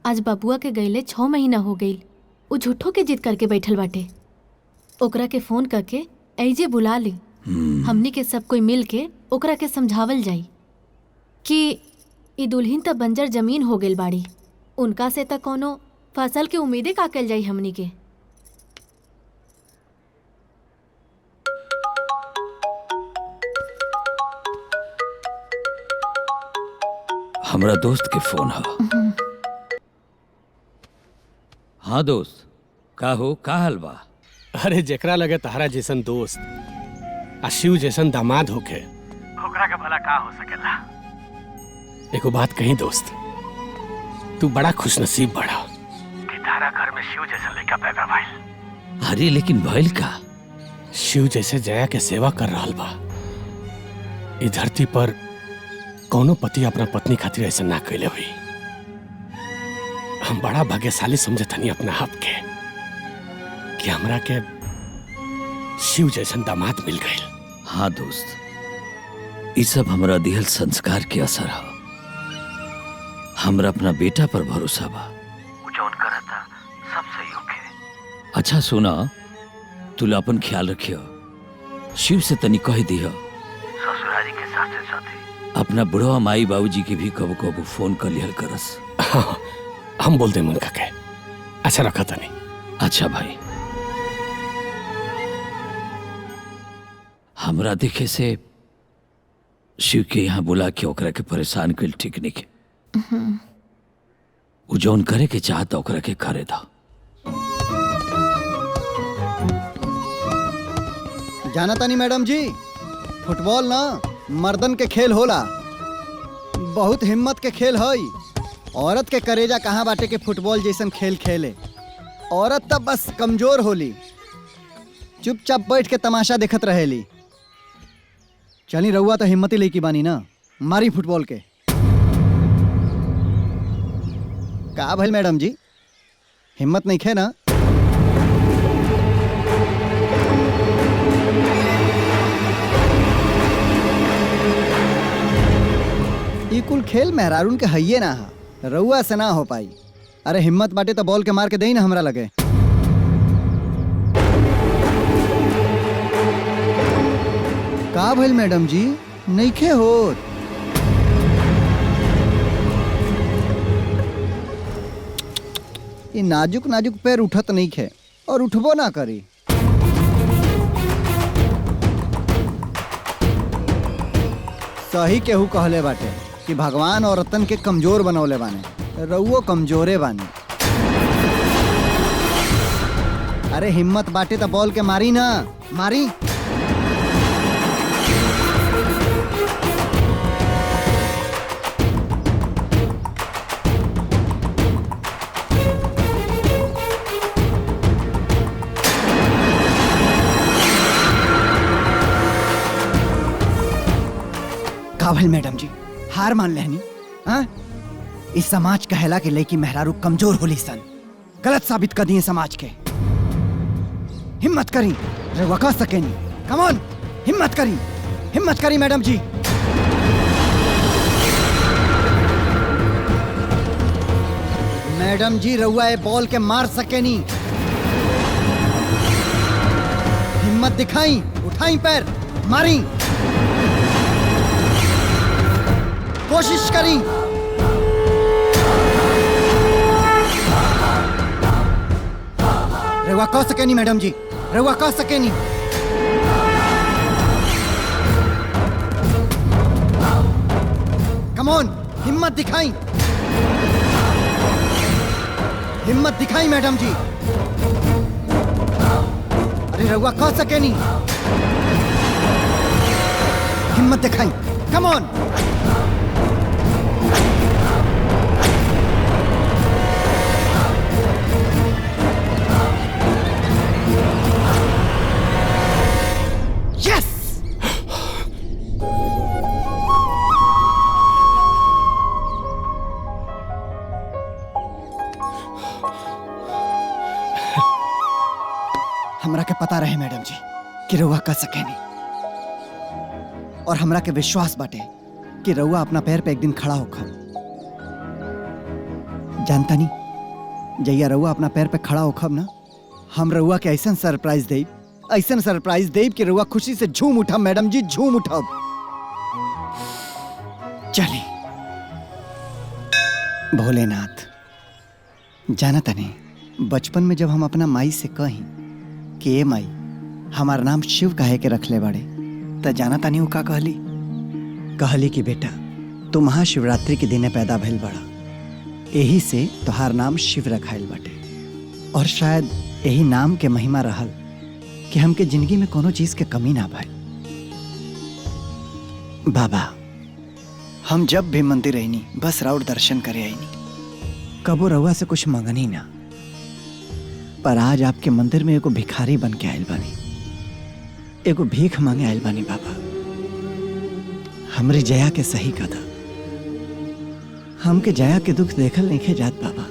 आज बबुआ के गईले 6 महीना हो गईल। उ झूठो के जिद करके बैठल बाटे। ओकरा के फोन करके ऐजे बुला ली, हमनी के सब कोई मिल के ओकरा के समझावल जाई कि ई दुल्हन त बंजर जमीन हो गईल बाड़ी, उनका से त कोनो फसल के उम्मीदे का कल जाई हमनी के। हमरा दोस्त के फोन है। हाँ दोस्त, का हो, का हाल बा? अरे जेकरा लगे तहरा जैसन दोस्त आ शिव जैसन दामाद होके, ओकरा के भला का हो सकेला। एको बात कही दोस्त, तू बड़ा खुशनसीब बड़ा कि तारा घर में शिव जैसा लड़का पैदा भइल। अरे लेकिन भइल का? शिव जैसे जया के सेवा कर रहल बा। इस धरती पर कौनो पति अपना पत्नी खातिर ऐसा ना कैले हुई। हम बड़ा भाग्यशाली समझतनी अपना आप के कि हमरा के शिव जैसन दामाद मिल गए। हाँ दोस्त, ये सब हमरा दिहल संस्कार के असर है। हमरा अपना बेटा पर भरोसा बा, जौन करता सब सही होके। अच्छा सुना, तू अपन ख्याल रखियो, शिव से तनी कह दियो ससुरारी के साथे साथे अपना बुढ़वा माई बाबूजी के भी कबो कबो फोन कर लिहल करस। हाँ, हम बोल दे उनका के। अच्छा रखा था नहीं। अच्छा भाई, हमरा देखे से शिव के यहाँ बुला के ओकरा के परेशान कल ठीक नहीं के। उ जौन करे के चाहता ओकरा के करे दा। जाना तानी मैडम जी, फुटबॉल ना मर्दन के खेल होला, बहुत हिम्मत के खेल हई। औरत के करेजा कहाँ बाटे के फुटबॉल जैसन खेल खेले। औरत तब बस कमजोर होली, चुपचाप बैठ के तमाशा देखत रहेली। चली रहुआ तो हिम्मती लेकी बानी ना, मारी फुटबॉल के। का भइल मैडम जी, हिम्मत नहीं खे ना? ई कुल खेल मेहरारून के हइये ना हा, रउआ से ना हो पाई। अरे हिम्मत बाटे तो बॉल के मार के देई ना हमरा लगे। का भइल मैडम जी, नइखे होत? ई नाजुक नाजुक पैर उठत नइखे और उठबो ना करी। सही केहू कहले बाटे कि भगवान औरतन के कमजोर बनौले बाने, रउओ कमजोरे बानी। अरे हिम्मत बाटे तो बॉल के मारी ना, मारी। काबिल मैडम जी, हार मान लेनी? हाँ? इस समाज कहला के लड़की मेहरारू कमजोर होली सन, गलत साबित कर दिए समाज के। हिम्मत करी, वका सकेनी। कम ऑन, हिम्मत करी मैडम जी। मैडम जी रउआ ए बॉल के मार सकेनी। हिम्मत दिखाई, उठाई पैर, मारी, कोशिश करी। रउआ कह सकेनी मैडम जी, रउआ कह सकेनी। कम ऑन, हिम्मत दिखाई, हिम्मत दिखाई मैडम जी। अरे रउआ कह सकेनी, हिम्मत दिखाई। Come on. हमरा के पता रहे मैडम जी कि रउआ कर सकेनी, और हमरा के विश्वास बाटे कि रउआ अपना पैर पे एक दिन खड़ा होखब। जानता नहीं, जैया रउआ अपना पैर पे खड़ा होखब ना, हम रउआ के ऐसा सरप्राइज देब कि रउआ खुशी से झूम उठब मैडम जी, झूम उठब। चली भोलेनाथ, जाना तनी बचपन में जब हम अपना माई से कहीं कि ए माई हमार नाम शिव काहे के रखले बाड़े, त जाना तानी उ का कहली कि बेटा तू महाशिवरात्रि के दिने पैदा भइल बड़ा, यही से तोहार नाम शिव रखाइल बाटे। और शायद यही नाम के महिमा रहल कि हमके जिंदगी में कोनो चीज के कमी ना भइल। बाबा, हम जब भी मंदिर आईनी बस राउर दर्शन करे आईनी, कबो रउआ से कुछ मंगनी ना। पर आज आपके मंदिर में एगो भिखारी बन के आयल बानी, एगो भीख मांगे आयल बानी। बाबा, हमरी जया के सही कदा, हमके जया के दुख देखल नहीं जात बाबा।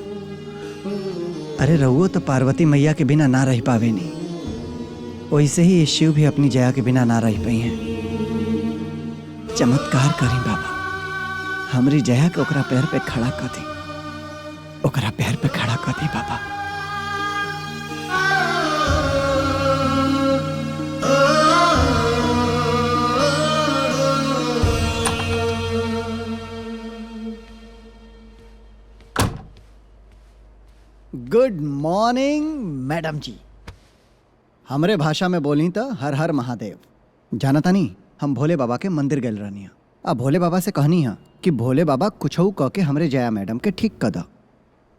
अरे रउओ तो पार्वती मैया के बिना ना रह पावे नहीं, वैसे ही शिव भी अपनी जया के बिना ना रह पाई हैं। चमत्कार करी बाबा, हमरी जया के ओकरा पैर पे खड़ा कर दी, ओकरा पैर पे खड़ा कर दी बाबा। गुड मॉर्निंग मैडम जी। हमरे भाषा में बोली तो हर हर महादेव। जानता नहीं, हम भोले बाबा के मंदिर गए रहनी, अब भोले बाबा से कहनी है कि भोले बाबा कुछऊ कह के हमरे जया मैडम के ठीक कर दो।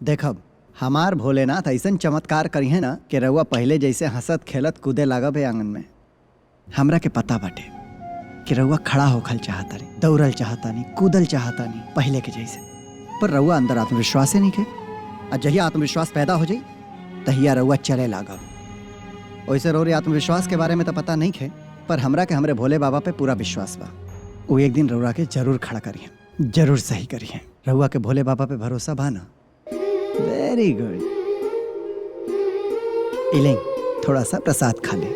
देखब हमार भोलेनाथ ऐसा चमत्कार करी है ना कि रउआ पहले जैसे हंसत खेलत कूदे लागब है आंगन में। हमरा के पता बाटे कि रउआ खड़ा होखल चाहतानी, दौड़ल चाहतानी, कूदल चाहतानी पहले के जैसे, पर रउआ अंदर आत्मविश्वास नहीं के। और जहिया आत्मविश्वास पैदा हो जाई तहिया रउआ चले लागब। वैसे रउरे आत्मविश्वास के बारे में तो पता नहीं है, पर हमरा के हमरे भोले बाबा पे पूरा विश्वास बा। वो एक दिन रउआ के जरूर खड़ा करिए, जरूर सही करिए। रउआ के भोले बाबा पे भरोसा बा ना? Very good. इलें थोड़ा सा प्रसाद खा ले।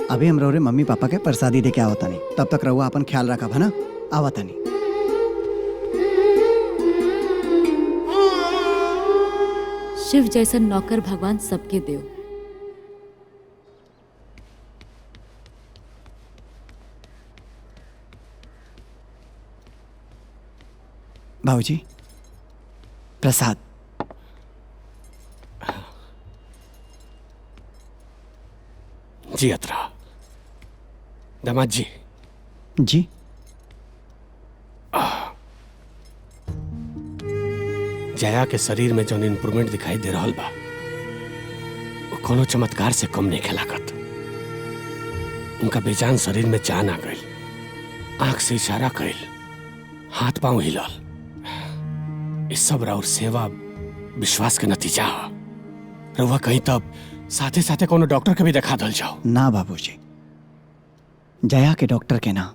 अभी हम रउरे मम्मी पापा के प्रसादी दे के आवता नहीं, तब तक रउआ अपन ख्याल रखा है ना। आवता नहीं। शिव जैसा नौकर भगवान सबके देव। बाबूजी प्रसाद। जी अतरा। दामाद जी। जी जया के शरीर में जौन इम्प्रूवमेंट दिखाई दे रहा बा वो कोनो चमत्कार से कम नहीं खिलाकत। उनका बेजान शरीर में जान आ गई, आंख से इशारा कैल, हाथ पांव हिलल। इस सब और सेवा विश्वास के नतीजा। रउआ कहीं तब साथे साथे कोनो डॉक्टर के भी दिखा दल जाओ। ना बाबूजी, जया के डॉक्टर के ना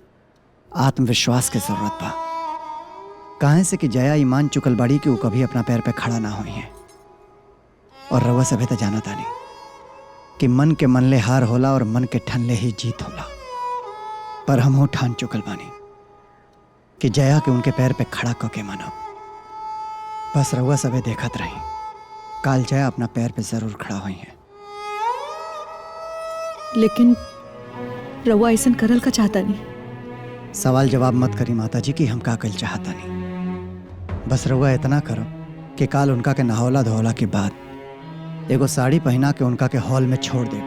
आत्मविश्वास के जरूरत बा। काहे से कि जया ईमान चुकल बाड़ी कि वो कभी अपना पैर पे खड़ा ना हुई है। और रउआ सभे तो जाना तानी कि मन के मनले हार होला और मन के ठनले ही जीत होला। पर हम हो ठान चुकल बानी कि जया के उनके पैर पे खड़ा करके मानब। बस रउआ सभे देखत रही, काल जया अपना पैर पे जरूर खड़ा हुई है। लेकिन रउआ ऐसा करल का चाहता नहीं। सवाल जवाब मत करी माता जी कि हम का कल चाहता नहीं। बस रउआ इतना करो कि काल उनका के नहौला धोला के बाद एगो साड़ी पहना के उनका के हॉल में छोड़ दे।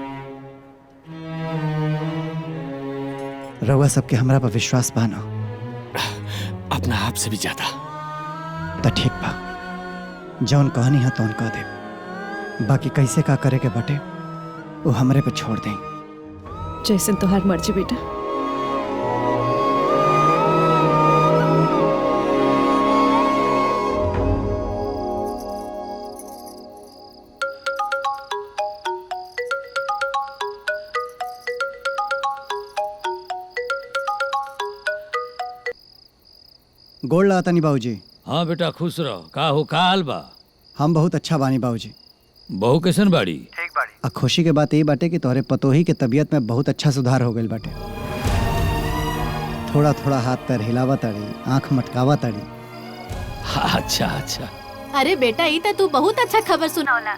रउआ सबके हमरा पर विश्वास बा ना? अपना आप से भी ज्यादा। तो ठीक बा, जौन कहनी है तौन कह दे। बाकी कैसे का करे के बटे वो हमरे पे छोड़ दें। जैसन तोहार मर्जी बेटा। गोड़ लगाता नहीं बाबूजी। हाँ बेटा खुश रहो। का हो, का हाल बा? हम बहुत अच्छा बानी बाबूजी। बहू कैसन बाड़ी? आ खुशी के बात यही बाटे कि तोहरे पतोही के तबीयत में बहुत अच्छा सुधार हो गई बाटे। थोड़ा थोड़ा हाथ पैर हिलावा ताड़ी, आंख मटकावा ताड़ी। अच्छा अच्छा। अरे बेटा ई तो तू बहुत अच्छा खबर सुनावला।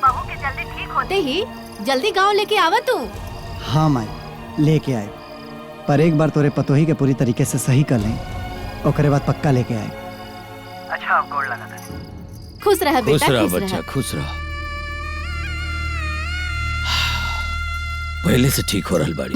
बहू के जल्दी ठीक होते ही जल्दी गांव लेके आवा तू। हाँ माई, लेके आए, पर एक बार तोरे पतोही के पूरी तरीके से सही कर लें, ओकरे बाद पक्का लेके आए। अच्छा आप गोड़ लगा। खुश रह बेटा, खुश रह खुश बच्चा, रह। खुश रह। पहले से ठीक हो रहल बाड़ी।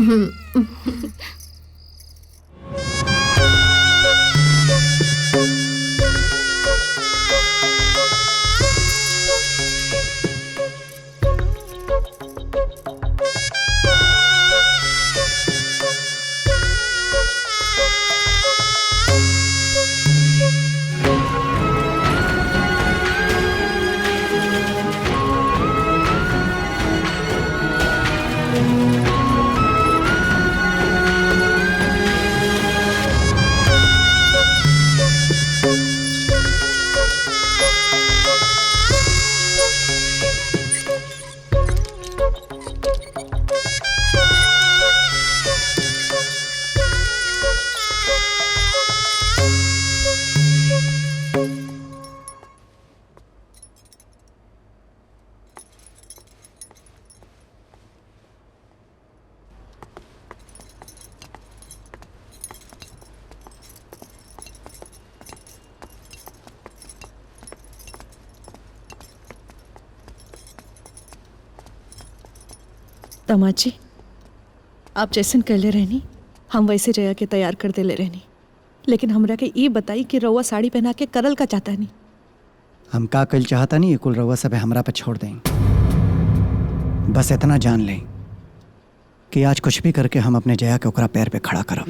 तमाची आप जैसन कहले रहनी हम वैसे जया के तैयार कर देले रहनी, लेकिन हमरा के ई बताई कि रउआ साड़ी पहना के करल का चाहता नहीं। हम का कल चाहता नहीं, कुल रउआ सब हमरा पे छोड़ दें। बस इतना जान लें कि आज कुछ भी करके हम अपने जया के ओकरा पैर पे खड़ा करब।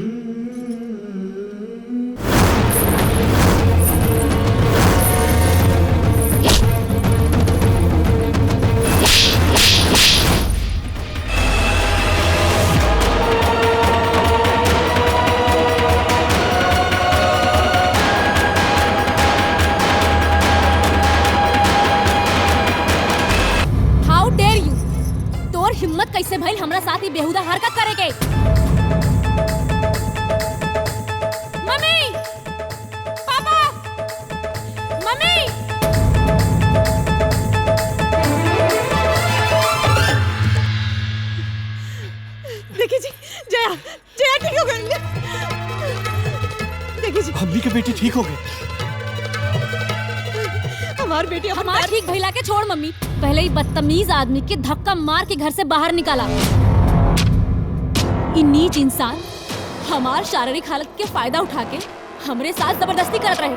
हिम्मत कैसे भइल हमरा साथ ही बेहुदा हरकत करे के? मम्मी, पापा, मम्मी। देखिए जी, जया जया ठीक हो गई। देखिए जी, हमनी के बेटी ठीक हो गई। हमार बेटी हमार ठीक भइला के छोड़ मम्मी, पहले ही बदतमीज आदमी के धक्का मार के घर से बाहर निकाला। इ नीच इंसान हमार शारीरिक हालत के फायदा उठा के हमरे साथ जबरदस्ती करत रहे।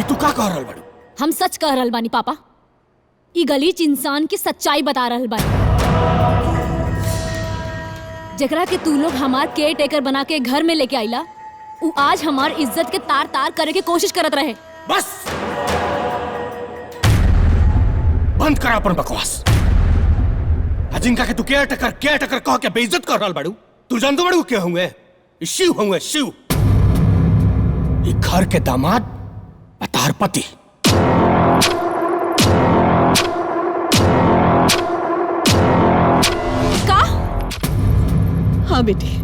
तू का कह रहल बाड़ू? हम सच कह रहल बानी पापा। इ गलीच इंसान की सच्चाई बता रहल बानी, जेकरा के तू लोग हमार केयर टेकर बना के घर में लेके आइला, उ आज हमार इज्जत के तार तार करे के कोशिश करत रहे। बस बंद करा अपन बकवास। जिनका के तू केयर टेकर कह के बेइज्जत कर रहल बाड़ू, तू जानतो बाड़ू के होंगे? शिव होंगे, शिव। ये घर के दामाद अतार पति। का? हाँ बेटी,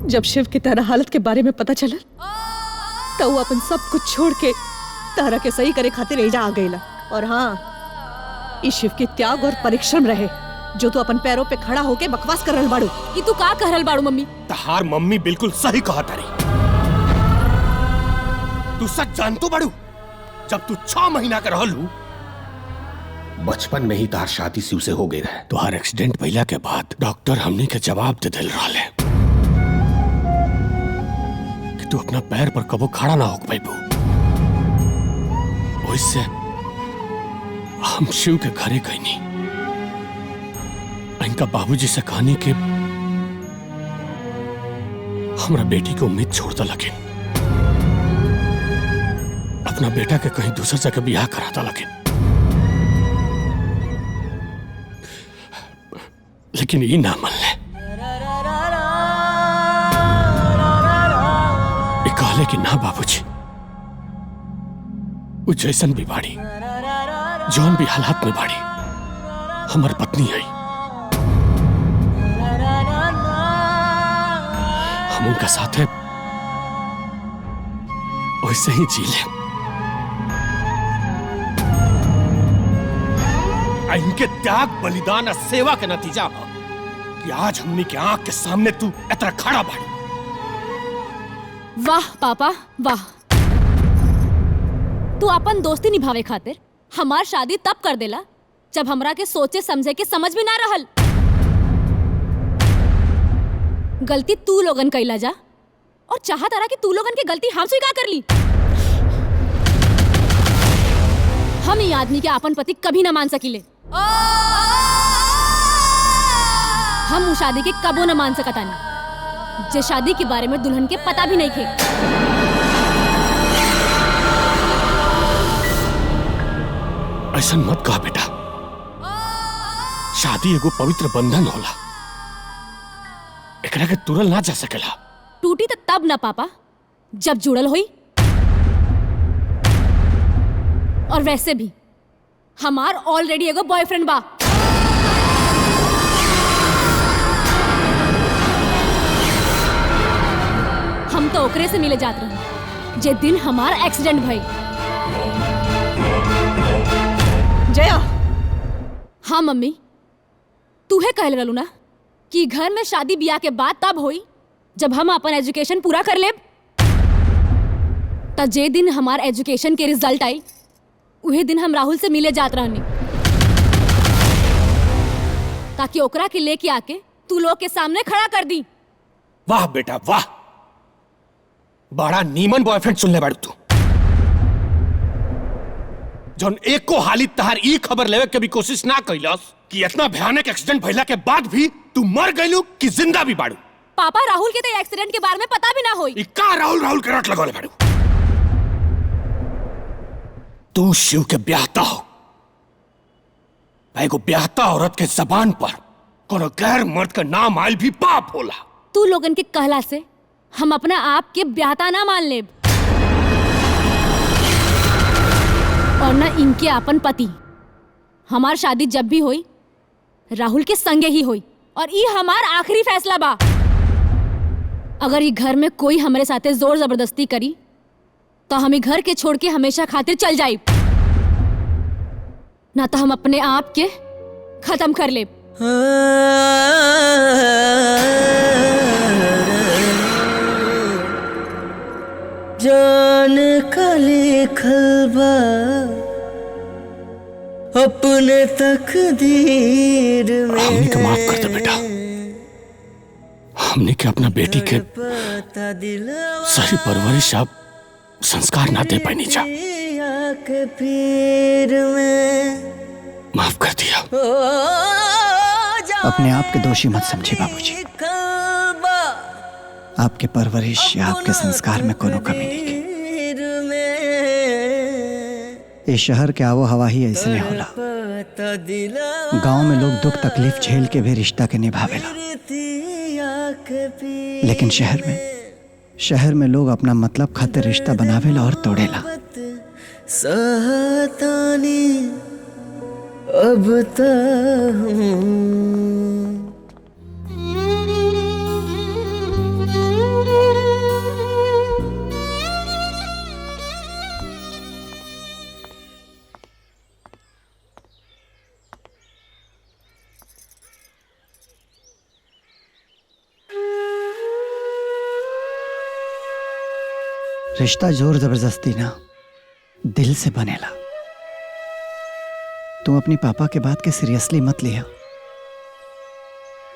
जब शिव की तारा हालत के बारे में पता चला तो वो अपन सब कुछ छोड़ के तारा के सही करे खातिर एजा आ गईला। और हाँ, इस शिव की त्याग और परिश्रम रहे जो तू अपन पैरों पे खड़ा होके बकवास कर रहल बाड़ू। कि तू का कह रहल बाड़ू मम्मी? तहार मम्मी बिल्कुल सही कहा तारी। तू सच जानतो बाड़ू, जब तू 6 महीना का रहलू, बचपन में ही तार शादी शिव से हो गई रहे। तुहार एक्सीडेंट भइला के बाद डॉक्टर हमनी के जवाब दे दिल रहले कि तू अपना पैर पर कबो खड़ा ना हो पाइबू। ओइसे हम शिव के घरे गईनी, इनका बाबूजी से कहानी के हमरा बेटी की उम्मीद छोड़ता लगे, अपना बेटा के कहीं दूसर जगह ब्याह कराता लगे। लेकिन ये ना मन ले, कहले कि ना बाबूजी, वो जैसन भी बाड़ी, जौन भी हालात में बाड़ी, हमार पत्नी है। हम उनका साथ है वैसे ही जी ले। इनके त्याग, बलिदान और सेवा के नतीजा हो कि आज हमनी के आंख के सामने तू इतना खड़ा बाड़ी। वाह पापा वाह, तू अपन दोस्ती निभावे खातिर हमार शादी तब कर देला जब हमरा के सोचे समझे के समझ में ना रहल। गलती तू लोगन कैला जा और चाहत रहा कि तू लोगन की गलती हम स्वीकार कर ली। हम ये आदमी के अपन पति कभी ना मान सकीले। हम उस शादी के कबो न मान सकता नहीं, जे शादी के बारे में दुल्हन के पता भी नहीं थे। ऐसा मत कहा बेटा, शादी एगो पवित्र बंधन होला, एकरा के तुरल ना जा सकेला। टूटी तो तब ना पापा जब जुड़ल होई। और वैसे भी हमार ऑलरेडी एगो बॉयफ्रेंड बा। हम तो ओकरे से मिले जात रहे जे दिन हमार एक्सीडेंट भई। जया। हाँ मम्मी, तूहे कहले रहलू ना कि घर में शादी ब्याह के बाद तब होई जब हम अपन एजुकेशन पूरा कर लेब। त जे दिन हमार एजुकेशन के रिजल्ट आई, उहे दिन हम राहुल से मिले जात रहनी। ताकि ओकरा के लेके आके तू लोग के सामने खड़ा कर दी। वाह बेटा वाह, बड़ा नीमन बॉयफ्रेंड सुन ले बाड़ू तू। जौन एक को हालित तहार ई खबर लेवे के भी कोशिश ना कैलस कि इतना भयानक एक्सीडेंट भइला के बाद भी तू मर गइलू कि जिंदा भी बाड़ू। पापा राहुल के तो एक्सीडेंट के बारे में पता भी ना होई। ई का राहुल राहुल के रट लगौले बाड़ू। तू शिव के ब्याहता हो, एगो ब्याहता औरत के जबान पर कोनो गैर मर्द का नाम आयल भी पाप होला। तू लोगन के कहला से हम अपना आप के ब्याहता ना मान लेब और ना इनके अपन पति। हमार शादी जब भी होई राहुल के संगे ही होई और ये हमार आखिरी फैसला बा। अगर ये घर में कोई हमारे साथे जोर जबरदस्ती करी तो हम ये घर के छोड़ के हमेशा खातिर चल जाइब, ना तो हम अपने आप के खत्म कर लेब। जान का लिखलबा अपने तकदीर में। हमने के माफ कर दे बेटा, हमने के अपना बेटी के सही परवरिश अब संस्कार ना दे पानी जा, माफ कर दिया। अपने आप के दोषी मत समझिए बाबूजी, आपके परवरिश या आपके संस्कार में कोनो कमी नहीं है। इस शहर के आवो हवा ही ऐसे नहीं होला। गांव में लोग दुख तकलीफ झेल के भी रिश्ता के निभावेला, लेकिन शहर में लोग अपना मतलब खातिर रिश्ता बनावेला और तोड़ेला। सहतानी अब तक रिश्ता जोर जबरदस्ती ना दिल से बनेला। तुम अपनी पापा के बात के सीरियसली मत लिया।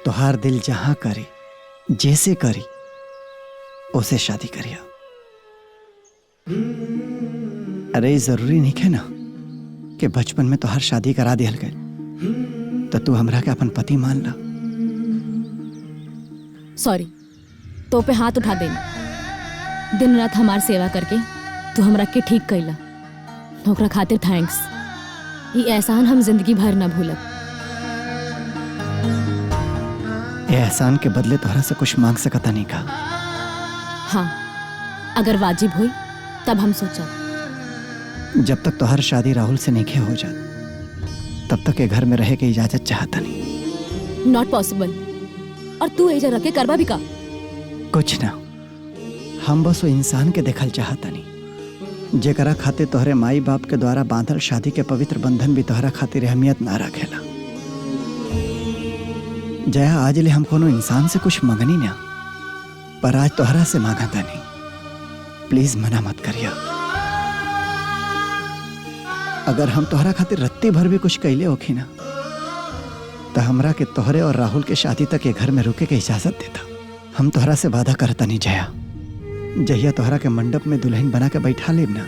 तुहार दिल जहां करी जैसे करी उसे शादी करिया। अरे जरूरी नहीं है ना कि बचपन में तुहार शादी करा दिया गई तो तू हमरा के अपन पति मान ला। सॉरी, तो पे हाथ उठा देना। दिन रात हमार सेवा करके तू हमरा के ठीक कैला, ओकरा खातिर थैंक्स। ये एहसान हम जिंदगी भर ना भूलब। ये एहसान के बदले तोहरा से कुछ मांग सकता नहीं का। हाँ, अगर वाजिब हुई तब हम सोचा। जब तक तोहर शादी राहुल से नहीं हो जात तब तक ये घर में रहे के इजाजत चाहता नहीं। Not possible. और तू एजा रखे करवा भी का? कुछ ना, हम बस वो इंसान के देखल चाहता नहीं जेकरा खातिर तोहरे माई बाप के द्वारा बांधल शादी के पवित्र बंधन भी तोहरा खातिर अहमियत ना रखेला। जया, आज ले हम कोनो इंसान से कुछ मांगनी ना, पर आज तोहरा से मांगा था नहीं। प्लीज मना मत करिया। अगर हम तोहरा खातिर रत्ती भर भी कुछ कैले होखी ना तो हमरा के तोहरे और राहुल के शादी तक ये घर में रुके के इजाजत देता। हम तोहरा से वादा करता नहीं जया, जहिया तोहरा के मंडप में दुल्हन बना के बैठा लेब ना,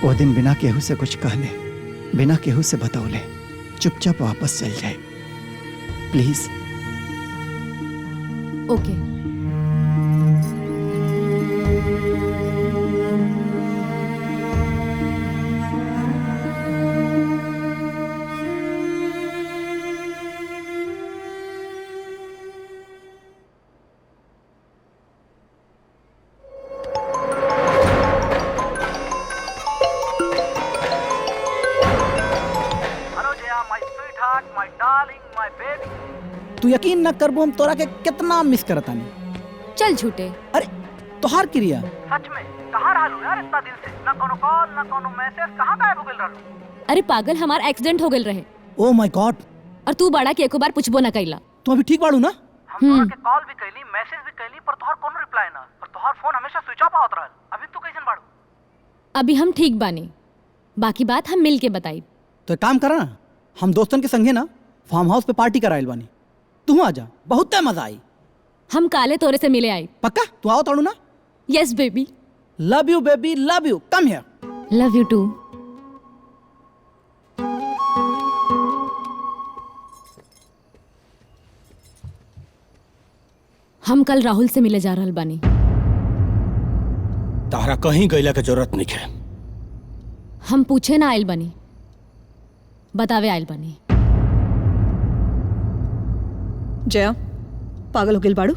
वो दिन बिना केहू से कुछ कहले, बिना केहू से बतौले चुपचाप वापस चल जाए। प्लीज। ओके। तू यकीन न करबो हम तोरा के कितना मिस करतानी। चल झूठे। अरे तोहार क्रिया सच में कहाँ रहलू यार इतना दिन से? ना कोनो कॉल ना कोनो मैसेज, कहाँ गायब हो गेल रहलू? अरे पागल, हमार एक्सीडेंट हो गेल रहे। Oh my God. और तू बड़ा के एको बार पूछबो ना कैला। तू अभी ठीक बाड़ू ना? हम तोरा के कॉल भी कैली, मैसेज भी कैली, पर तोहार कोनो रिप्लाई ना, और तोहार फोन हमेशा स्विच ऑफ आवत रहल। अभी तू कैसन बाड़ू? अभी हम ठीक बानी, बाकी बात हम मिल के बताई। तो एक काम करा ना, हम दोस्तन के संगे ना फार्म हाउस पे पार्टी कराइल बानी, तू आ जा, बहुत मजा आई। हम काले तोरे से मिले आए। पक्का तू आओ ताड़ू ना? Yes baby. Love you baby, love you, come here. Love you too. हम कल राहुल से मिले जा रहल बानी। तारा कहीं गईला के जरूरत नहीं है। हम पूछे ना आयल बानी, बतावे आयल बानी। जया, पागल हो गेल बाड़ू?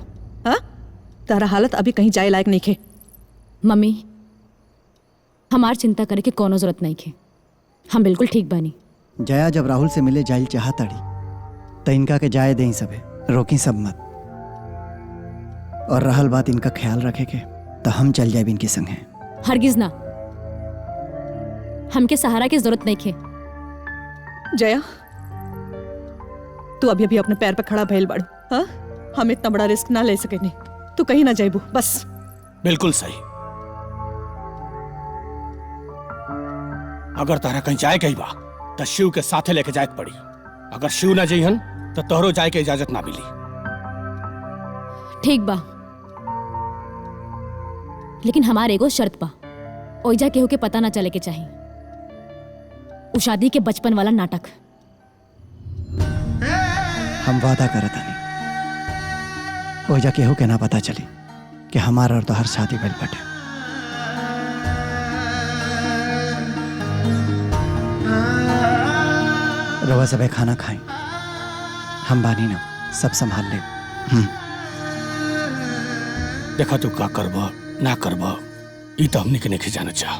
हाँ, तारा हालत अभी कहीं जाए लायक नहीं खे। मम्मी, हमार चिंता करे के कोनो जरूरत नहीं खे, हम बिल्कुल ठीक बानी। जया जब राहुल से मिले जाइल चाहताड़ी तो इनका के जाए दें सबे, रोकी सब मत। और रहल बात इनका ख्याल रखे के तो हम चल जाए इनके संग है। हरगिज ना, हमके सहारा की जरूरत नहीं खे। जया, तू अभी अभी अपने पैर पे खड़ा भइल बाड़ू। हाँ, हम इतना बड़ा रिस्क ना ले सके। नहीं, तू कहीं ना जाइबू, बस। बिल्कुल सही। अगर तारा कहीं जाए गई बा तो शिव के साथे लेके जाए पड़ी। अगर शिव ना जइहन तो तोहरो जाए के इजाजत ना मिली। ठीक बा, लेकिन हमारे एगो शर्त बा, ओइजा केहू के पता ना चले के चाहिए। उ शादी के बचपन वाला नाटक। हम वादा करत हनी ओजा केहू के ना पता चली कि हमार और तोहर शादी भइल बाटे। रवा सबे खाना खाई, हम बानी ना, सब संभाल ले। देखा तू का करबा ना करबा ई तो हमनी के नहीं जाना चाह,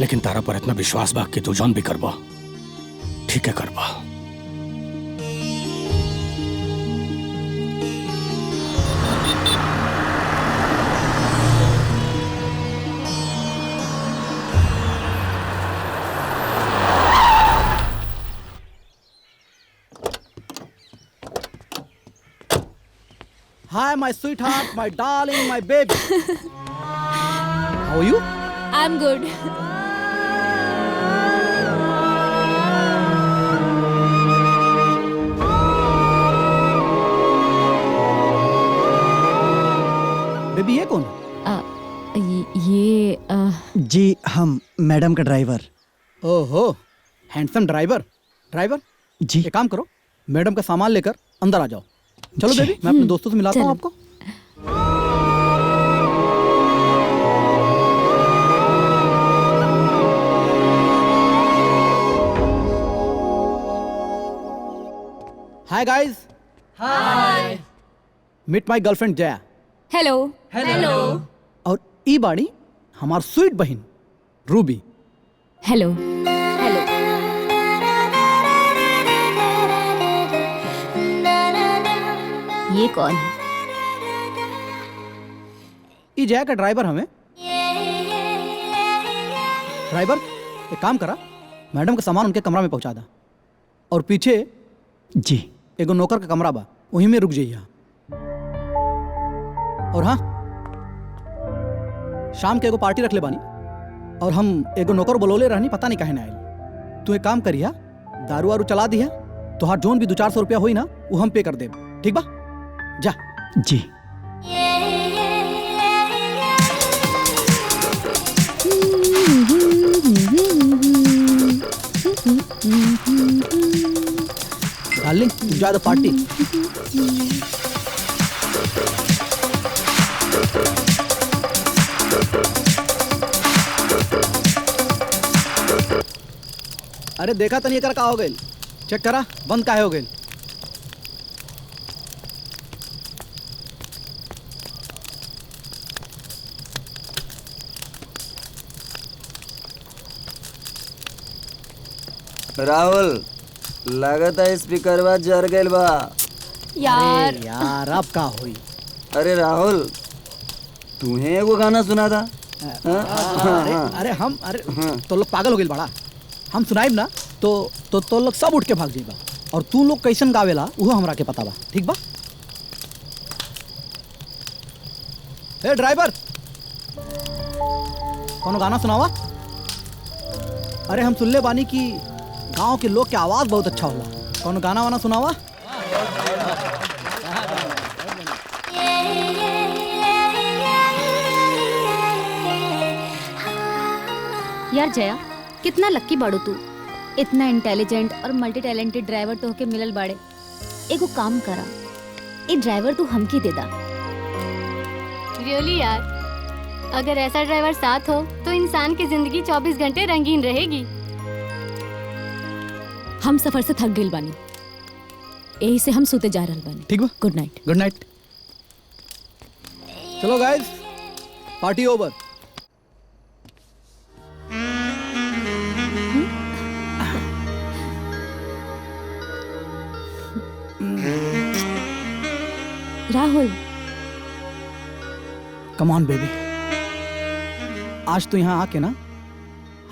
लेकिन तारा पर इतना विश्वास बा कि तू जौन भी करबा ठीक है करबा। Hi, my sweetheart, my darling, my baby. How are you? I'm good. Baby, ये कौन? ये जी हम मैडम का ड्राइवर। ओहो, हैंडसम ड्राइवर। ड्राइवर जी, एक काम करो, मैडम का सामान लेकर अंदर आ जाओ। चलो बेबी, मैं अपने दोस्तों से मिलाता हूँ आपको। Hi guys. Hi. Meet my girlfriend Jaya. Hello. Hello. और ई बाड़ी हमार स्वीट बहन रूबी। हेलो। हेलो। ये कौन है? ये जया का ड्राइवर हमें। ड्राइवर, एक काम करा, मैडम का सामान उनके कमरा में पहुंचा दा, और पीछे जी एगो नौकर का कमरा बा, वहीं में रुक जाइए। और हाँ, शाम के एगो पार्टी रख ले बानी, और हम एगो नौकर बोलोले रहनी, पता नहीं काहे ना आइल। तू एक काम करिया, दारू वारू चला दिया, तोहार जोन भी 200-400 रुपया होई ना, वो हम पे कर देब। ठीक बा? जा। जी। Darling, enjoy the party. अरे देखा तनी एकर का हो गइल? चेक करा, बंद काहे हो गइल? राहुल, लागत है स्पीकरवा जर गइल बा। यार यार, अब का होई? अरे राहुल, तुम्हें एगो गाना सुना था। अरे हम तो लोग पागल हो गइल बड़ा। हम सुनाइब ना तो लोग सब उठ के भाग जाइबा, और तू लोग कैसन गावेला वो हमरा के पता बा। ठीक बा? ए ड्राइवर, कोनो गाना सुनावा। अरे हम सुनले बानी कि गांव के लोग के आवाज बहुत अच्छा होला। कौन गाना वाना सुनावा? यार जया, कितना लक्की बाड़ू तू। इतना इंटेलिजेंट और मल्टी टैलेंटेड ड्राइवर तो होके मिलल बाड़े। एगो काम करा, ए ड्राइवर तू हमके दे दा। रियली यार, अगर ऐसा ड्राइवर साथ हो तो इंसान की जिंदगी 24 घंटे रंगीन रहेगी। हम सफर से थक गइल बानी, यही से हम सोते जा रहल बानी। ठीक बा, गुड नाइट। Good night. चलो guys, party over. Rahul, come on baby, आज तो यहाँ आके ना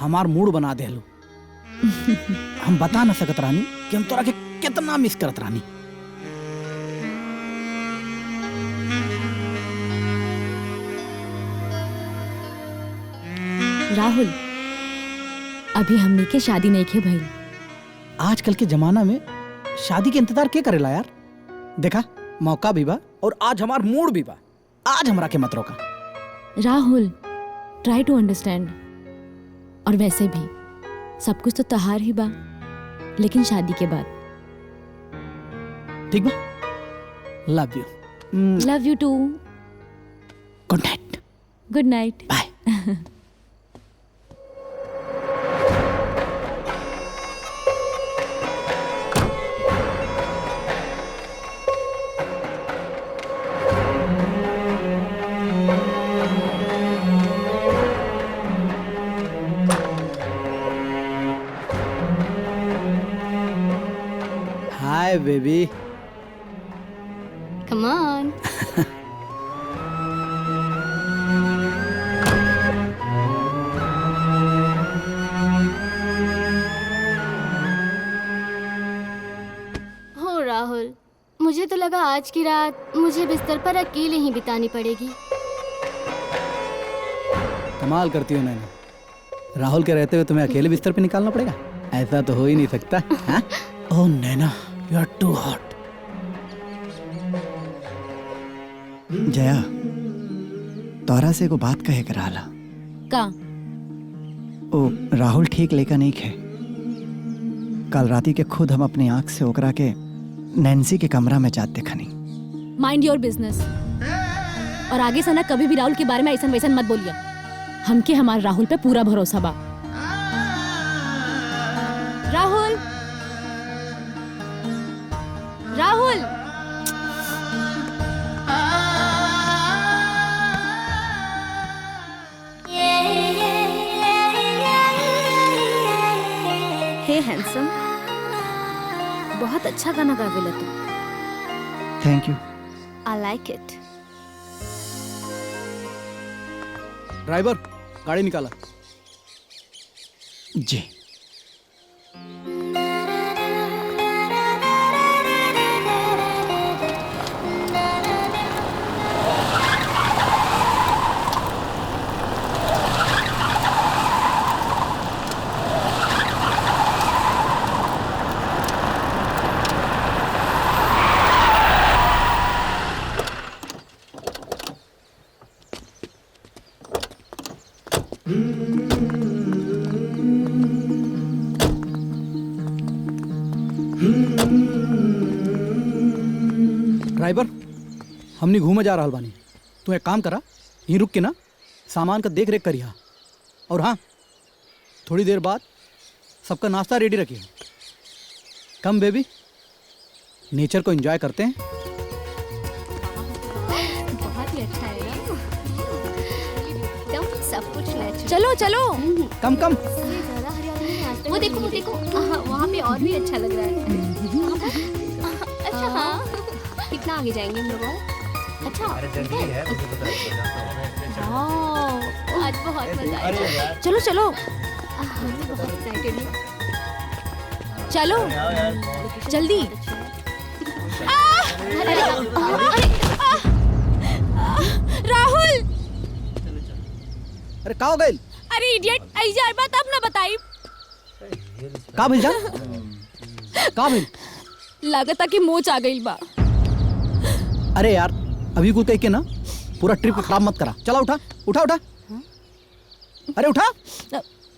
हमार मूड बना दे लो। हम बता ना सकत रानी कि हम तोरा के कितना मिस करत रानी। राहुल, अभी हमने के शादी नहीं के भाई। आजकल के जमाना में शादी के इंतजार के करेला यार। देखा, मौका भी बा और आज हमार मूड भी बा। आज हमरा के मत रोका। Rahul, try to understand. और वैसे भी सब कुछ तो तहार ही बा, लेकिन शादी के बाद। ठीक बा, love you. Love you too. Good night. Good night. Bye. Hi baby. Come on. हो राहुल, मुझे तो लगा आज की रात मुझे बिस्तर पर अकेले ही बितानी पड़ेगी। कमाल करती हो नैना। राहुल के रहते हुए तुम्हें अकेले बिस्तर पे निकालना पड़ेगा? ऐसा तो हो ही नहीं सकता। हाँ? Oh Naina, you are too hot. Jaya, तोरा से एगो बात कहे कर रहा। का? ओ राहुल ठीक लेकर नहीं खे। कल राती के खुद हम अपनी आंख से ओकरा के नैन्सी के कमरा में जाते खनी। Mind your business. और आगे से ना कभी भी राहुल के बारे में ऐसा वैसा मत बोलिए। हमके हमारे राहुल पे पूरा भरोसा बा। राहुल, राहुल, हे हैंडसम, बहुत अच्छा गाना गावेला तू। Thank you. I like it. Driver, गाड़ी निकाला। जी। ड्राइवर, हमनी घूमे जा रहा बानी। तू एक काम करा, यहीं रुक के ना सामान का देख रेख करिया। और हाँ, थोड़ी देर बाद सबका नाश्ता रेडी रखिए। कम बेबी, नेचर को एंजॉय करते हैं। बहुत ही अच्छा है ना? एकदम सब कुछ नेचुरल। चलो चलो। कम कम। वो देखो, वो देखो, वहाँ पे और भी अच्छा लग रहा है। अच्छा हाँ, कितना आगे जाएंगे हम लोग? अच्छा, आज बहुत मजा आएगा। चलो चलो हम भी बहुत एक्साइटेड हैं। चलो जल्दी। राहुल, अरे का हो गइल? अरे इडियट, ऐसा बात अब ना बताई। का भइल जा? का भइल? लागता कि मोच आ गई बा। अरे यार अभी कुछ कह के ना पूरा ट्रिप खराब मत करा। चला उठा उठा उठा। अरे उठा,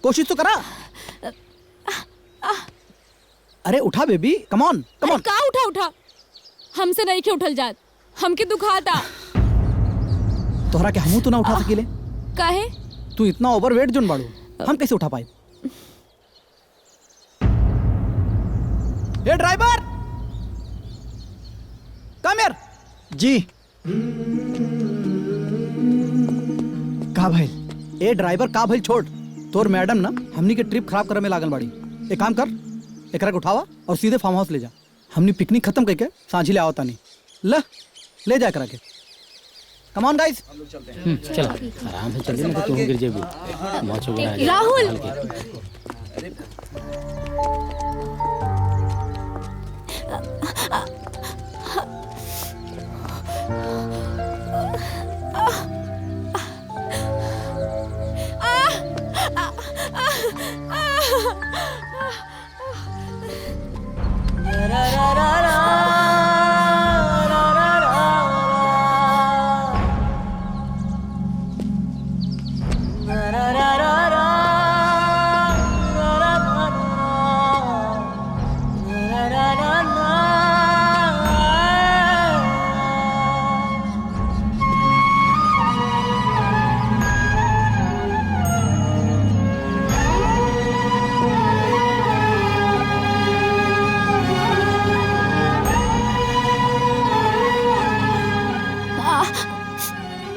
कोशिश तो करा। अरे उठा baby, come on come on. का उठा उठा, हमसे नहीं के उठल जात, हमके दुखाता। तोहरा के हमू तो ना उठा सकीले। काहे? तू इतना ओवरवेट जोन बाड़ू, हम कैसे उठा पाए? ए ड्राइवर, कम हियर। जी का भाई? ए ड्राइवर का भाई छोड़। तोर मैडम ना हमनी के ट्रिप खराब करे में लागल बाड़ी। एक काम कर, एकरा के उठावा और सीधे फार्म हाउस ले जा। हमनी पिकनिक खत्म करके सांझी ले आवता नहीं। ले जा करा के। Come on guys. चल आराम से चलिए ना तो गिर जाएगी। मौज वगैरह आ जाएगी। राहुल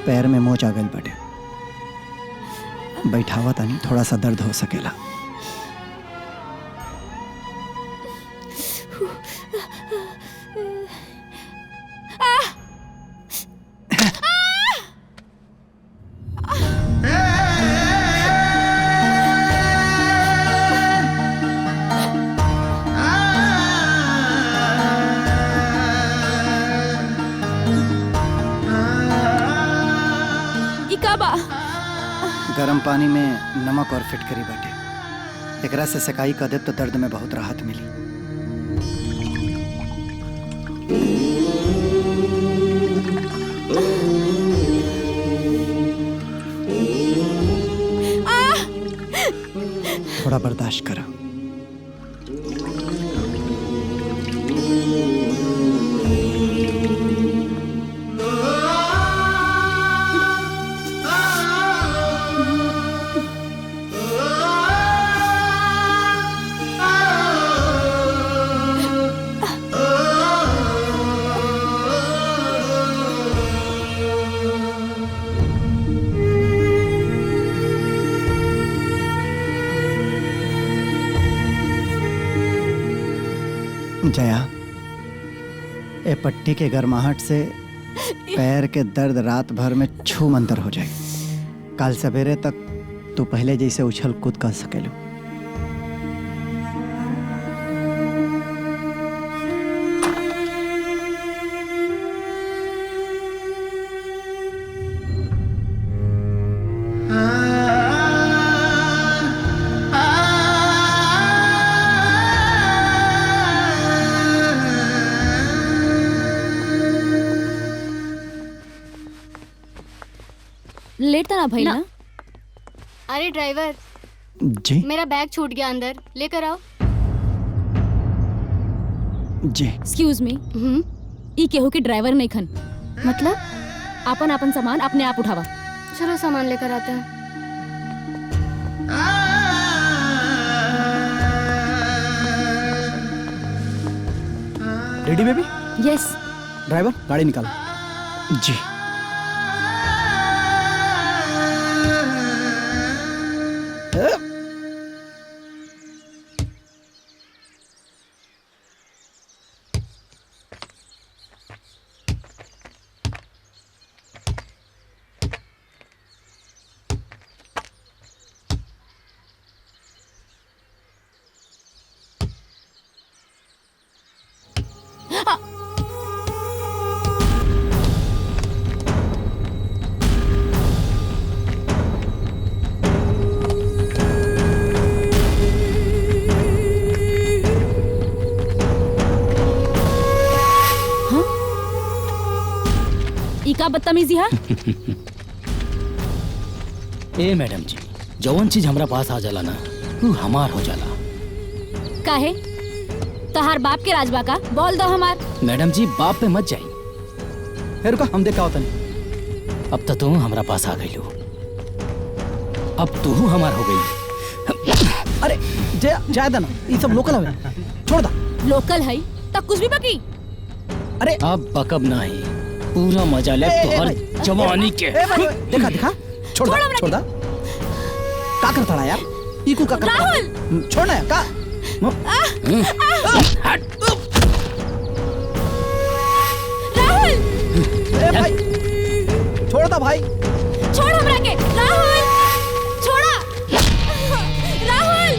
पैर में मोच आ गई बटे। बैठावा तानी थोड़ा सा दर्द हो सकेला। गर्म पानी में नमक और फिटकरी बाटे। एकरा से सेकाई कर दे तो दर्द में बहुत राहत मिली। थोड़ा बर्दाश्त करो। जया, ए पट्टी के गर्माहट से पैर के दर्द रात भर में छू मंतर हो जाए। कल सवेरे तक तू पहले जैसे उछल कूद कर सकेलू। लेट था ना भाई ना? अरे ड्राइवर जी, मेरा बैग छूट गया अंदर, लेकर आओ। जी एक्सक्यूज मी, ई केहू के ड्राइवर नहीं खन। मतलब? अपन अपन सामान अपने आप उठावा। चलो सामान लेकर आते हैं। Ready baby? यस। ड्राइवर गाड़ी निकालो। जी। का बदतमीजी है? ए मैडम जी, जवन चीज हमरा पास आ जाला ना वो हमार हो जाला। काहे? तोहार बाप के राजबा का बोल दो हमार। मैडम जी बाप पे मत जाई। रुका हम देखा होता नहीं। अब तो तू हमरा पास आ गई हो, अब तू हमार हो गई। अरे जाए ना, ये सब लोकल है, छोड़ दा। लोकल है तब कुछ भी बकी। अरे अब बकब नहीं, पूरा मजा ले तोहर जवानी के। देखा देखा, छोड़ दा। का करता है यार? इको का करता? राहुल छोड़ना है का? राहुल भाई छोड़ दा भाई, छोड़ हमरा के। राहुल छोड़ा। राहुल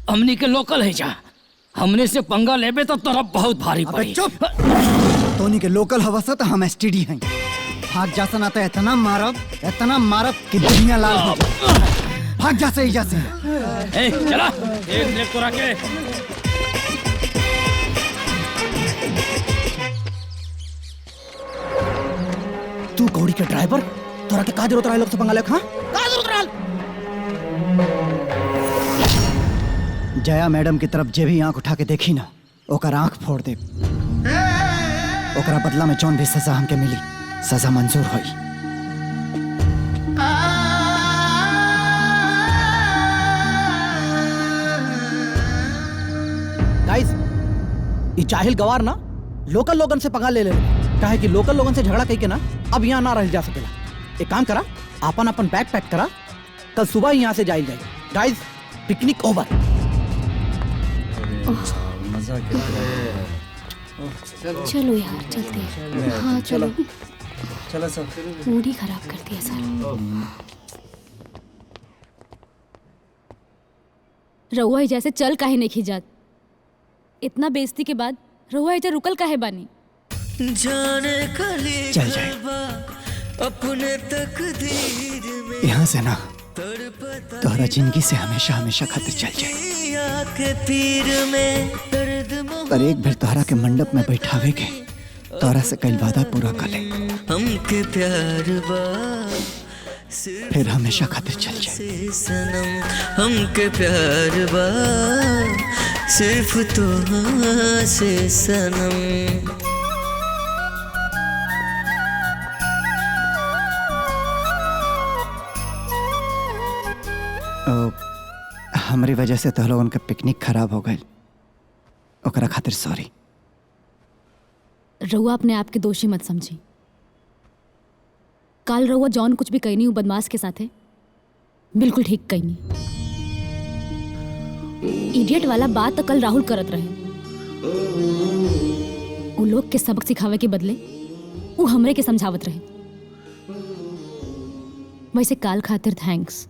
हमनी के लोकल है जा, हमने से पंगा लेबे तो तोरा बहुत भारी पड़ी। चुप। तोनी के लोकल हवसा तो हम एसटीडी हैं। भाग जा सना तो इतना मारब कि दुनिया लाल हो जाए। भाग जा सही जा से। ए चला, एक लेप को रखे। तू कौड़ी के ड्राइवर, तोरा के का जरूरत रहा लोग से पंगा लेक? हां का जरूरत रहा? जया मैडम की तरफ जे भी आंख उठा के देखी ना, ओकर आंख फोड़ दे। ओकरा बदला में जौन भी सजा हमके मिली, सजा मंजूर हुई। गाइस, ये जाहिल गवार ना लोकल लोगन से पंगा ले ले, काहे कि लोकल लोगन से झगड़ा कई के ना अब यहाँ ना रह जा सकेला। एक काम करा, अपन अपन बैग पैक करा, कल सुबह ही यहाँ से जाइल जाए। Guys, picnic over. मजा चलो यार चलते हैं। हाँ चलो चलो सब मूड ही खराब कर दिया सारा। रउआ जैसे चल काहे नहीं खिजात? इतना बेइज्जती के बाद रहुआ एजा रुकल काहे बानी? जाने कली चल जाए। अपने तकदीर में यहाँ से ना तोहरा जिंदगी से हमेशा हमेशा खातिर चल जाए। के पीर में दर्द पर एक बार तोहरा के मंडप में बैठावे के तोहरा से कई वादा पूरा कर ले, हमके प्यार बा फिर हमेशा खातिर चल जाए। सनम हमके प्यार बा सिर्फ तो से सनम। हमारी वजह से तो लोगन का पिकनिक खराब हो गई, ओकरा खातिर सॉरी। रहुआ अपने आप के दोषी मत समझी। काल रहुआ जॉन कुछ भी कहनी हूँ बदमाश के साथ है, बिल्कुल ठीक कहनी। इडियट वाला बात तो कल राहुल करत रहे। वो लोग के सबक सिखावे के बदले वो हमरे के समझावत रहे। वैसे काल खातिर थैंक्स।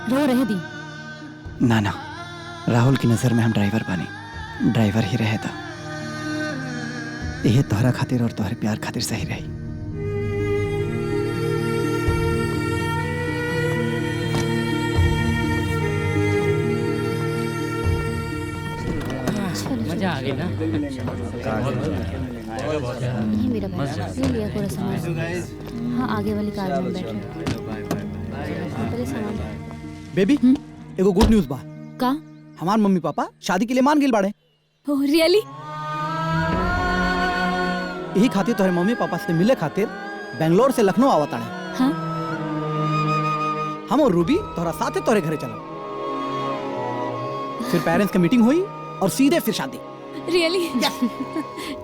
रो रहे दी ना ना, राहुल की नजर में हम ड्राइवर बने, ड्राइवर ही रहे था। यह तोहरा खातिर और तोहरे प्यार खातिर सही रही। मजा आ गई ना? ये मेरा बैग ले लिया पूरा सामान। हाँ आगे वाली कार में बैठो। पहले सामान। बेबी एगो गुड न्यूज़ बा। का? हमार मम्मी पापा शादी के लिए मान गेल बाड़े। Oh really? यही खातिर तोहरे मम्मी पापा से मिले खातिर बेंगलोर से लखनऊ आवत आड़े। हाँ? हम और रूबी तोहरा साथे तोहरे घरे चला, फिर पेरेंट्स की मीटिंग हुई और सीधे फिर शादी। रियली?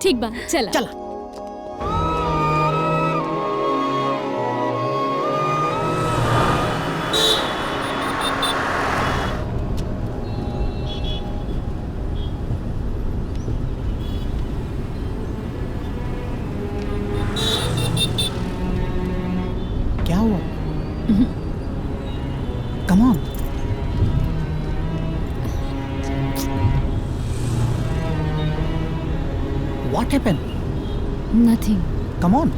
ठीक बा, चला चला। क्या हुआ? Come on. What happened? Nothing. Come on.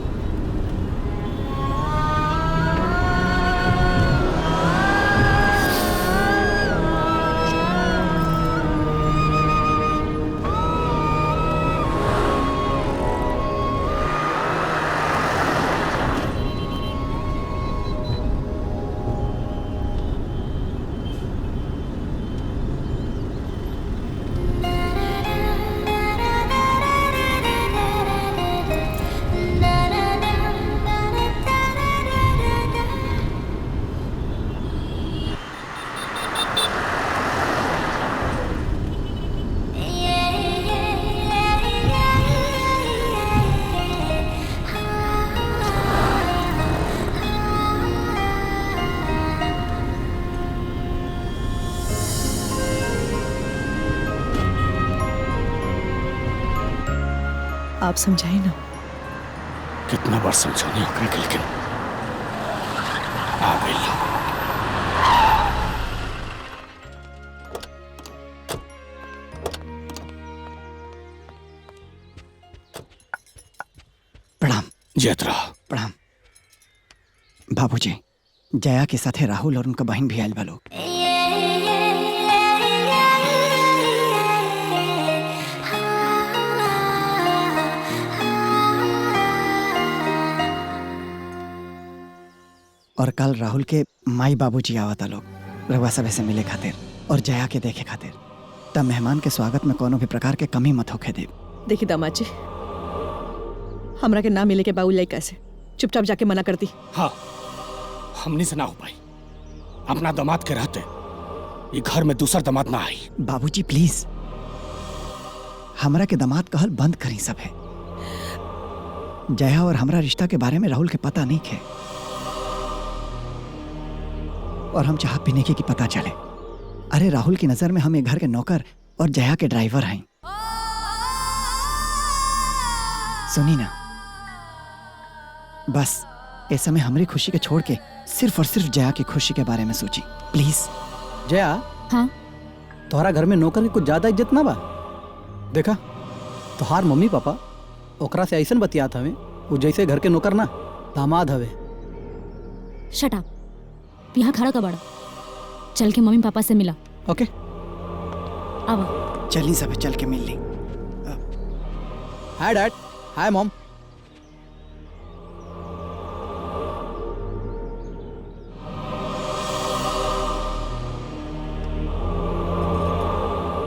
आप समझाए ना। कितना बार समझाने होकर के, लेकिन आ गई लो। प्रणाम। जयत रहा। प्रणाम। बाबूजी, जया के साथ है राहुल और उनका बहन भी आयल बा लोग। और कल राहुल के माई बाबूजी आवता लोग रवा सब से मिले खातिर और जया के देखे खातिर। तब मेहमान के स्वागत में कोनो भी प्रकार के कमी मत होके दे। देखी दामाद जी, हमरा के ना मिले के बाबू लड़का से चुपचाप जाके मना कर दी। हाँ, हमने से ना हो पाई। अपना दामाद के रहते ये घर में दूसरा दामाद ना आई। बाबूजी प्लीज, हमरा के दामाद कहल बंद करी सब है। जया और हमरा रिश्ता के बारे में राहुल के पता नहीं है, और हम चाह पीने की पता चले। अरे राहुल की नजर में हम एक घर के नौकर और जया के ड्राइवर हैं। सुनी ना, बस इस समय हमारी खुशी के छोड़ के सिर्फ और सिर्फ जया की खुशी के बारे में सोची प्लीज। जया, हाँ तोहरा घर में नौकर की कुछ ज्यादा इज्जत ना बा। देखा तोहार मम्मी पापा ओकरा से ऐसन बतियात हवे वो जैसे घर के नौकर ना दामाद हवे। शट अप, यहाँ खड़ा का बड़ा, चल के मम्मी पापा से मिला। ओके अब चली सब चल के मिल ली। हाय डैड, हाय मॉम।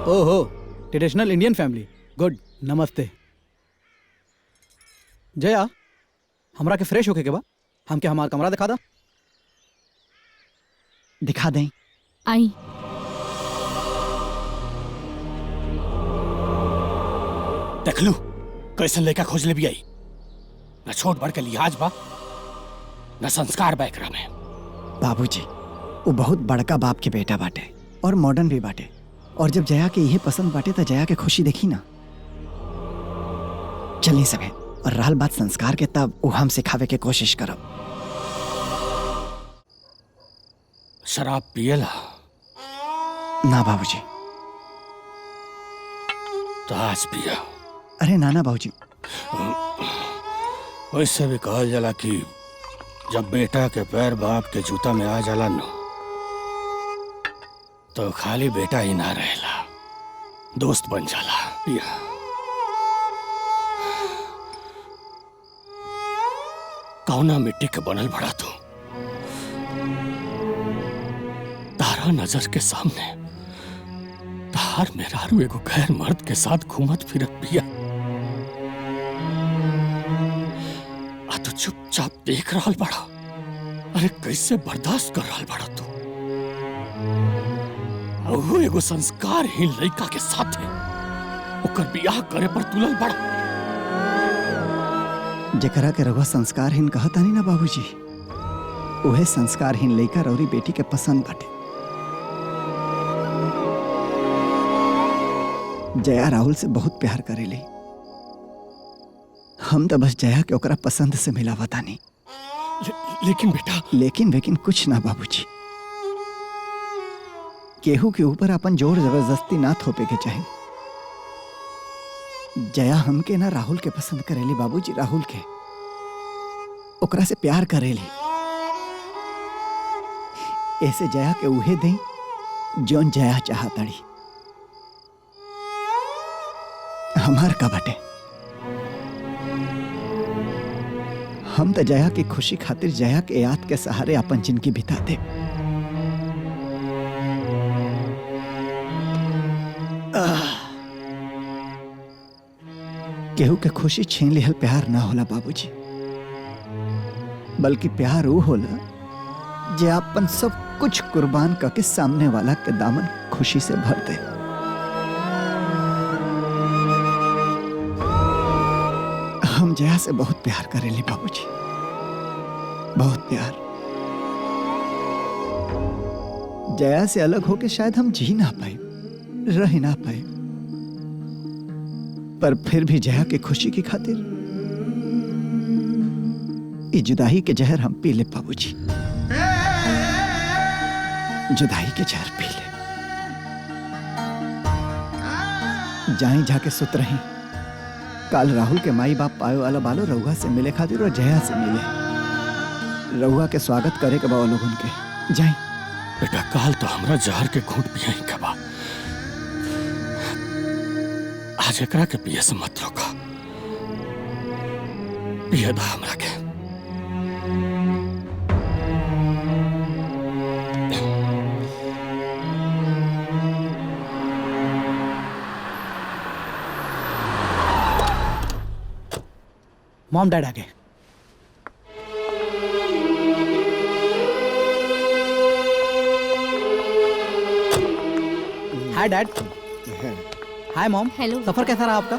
ओहो, ट्रेडिशनल इंडियन फैमिली, गुड, नमस्ते। जया, हमरा के फ्रेश होके के बा, हम के हमार कमरा दिखा दा। दिखा दें। आई देख लू कैसन लड़का खोज ले भी आई। न छोट बड़ के लिहाज बा, न संस्कार बा एकरा में। बाबूजी, वो बहुत बड़का बाप के बेटा बाटे और मॉडर्न भी बाटे, और जब जया के यही पसंद बाटे तो जया के खुशी देखी ना। चलिए सबे, और रहल बात संस्कार के तब वो हम सिखावे के कोशिश करब। शराब पियला ना बाबूजी। तो आज पिया। अरे नाना बाबूजी, वैसे भी कहल जाला कि जब बेटा के पैर बाप के जूता में आ जाला न, तो खाली बेटा ही ना रहेला, दोस्त बन जाला। पिया। कौना मिट्टी के बनल बड़ा तू, तारा नजर के सामने तार मेहरारू एगो गैर मर्द के साथ घूमत फिरत पिया। आ तू चुपचाप देख रहा बड़ा। अरे कैसे बर्दाश्त कर रहा बड़ा तू? वो एगो संस्कारहीन लड़का के साथ है, ओकर बियाह करे पर तुलल बड़ा। जेकरा के रघुआ संस्कारहीन कहता नहीं ना बाबूजी, उहे संस्कारहीन लड़का रौरी बेटी के पसंद बाटे। जया राहुल से बहुत प्यार करेली, हम तो बस जया के ओकरा पसंद से मिलावता नहीं। लेकिन बेटा, लेकिन कुछ ना बाबूजी, केहू के ऊपर अपन जोर जबरदस्ती ना थोपे के चाहे। जया हमके ना राहुल के पसंद करेली बाबूजी, राहुल के, ओकरा से प्यार करेली। ऐसे जया के उहे दे जौन जया चाहतड़ी। हमार का बटे, हम तो जया की खुशी खातिर जया के याद के सहारे अपन जिंदगी बिताते। केहू के खुशी छीन लिहल प्यार ना होला बाबूजी, बल्कि प्यार वो होला जे अपन सब कुछ कुर्बान करके सामने वाला के दामन खुशी से भर दे। हम जया से बहुत प्यार करेली बाबूजी, बहुत प्यार। जया से अलग होके शायद हम जी ना पाए, रह ना पाए, पर फिर भी जया की खुशी की खातिर ये जुदाई के जहर हम पी ले बाबूजी, जुदाई के जहर पी ले। जाई जाके सुत रही, काल राहुल के माई बाप पाए वाला बालो रहुआ से मिले खातिर और जया से मिले। रहुआ के स्वागत करे के बा लोगन के। जाई बेटा, काल तो हमरा जहर के घूंट पियाई के बा, आज एकरा के पिए से मत रोका। पिए दा हमरा के। मॉम डैड आ गए। Hi dad. Hi mom. Hello. सफर कैसा रहा आपका?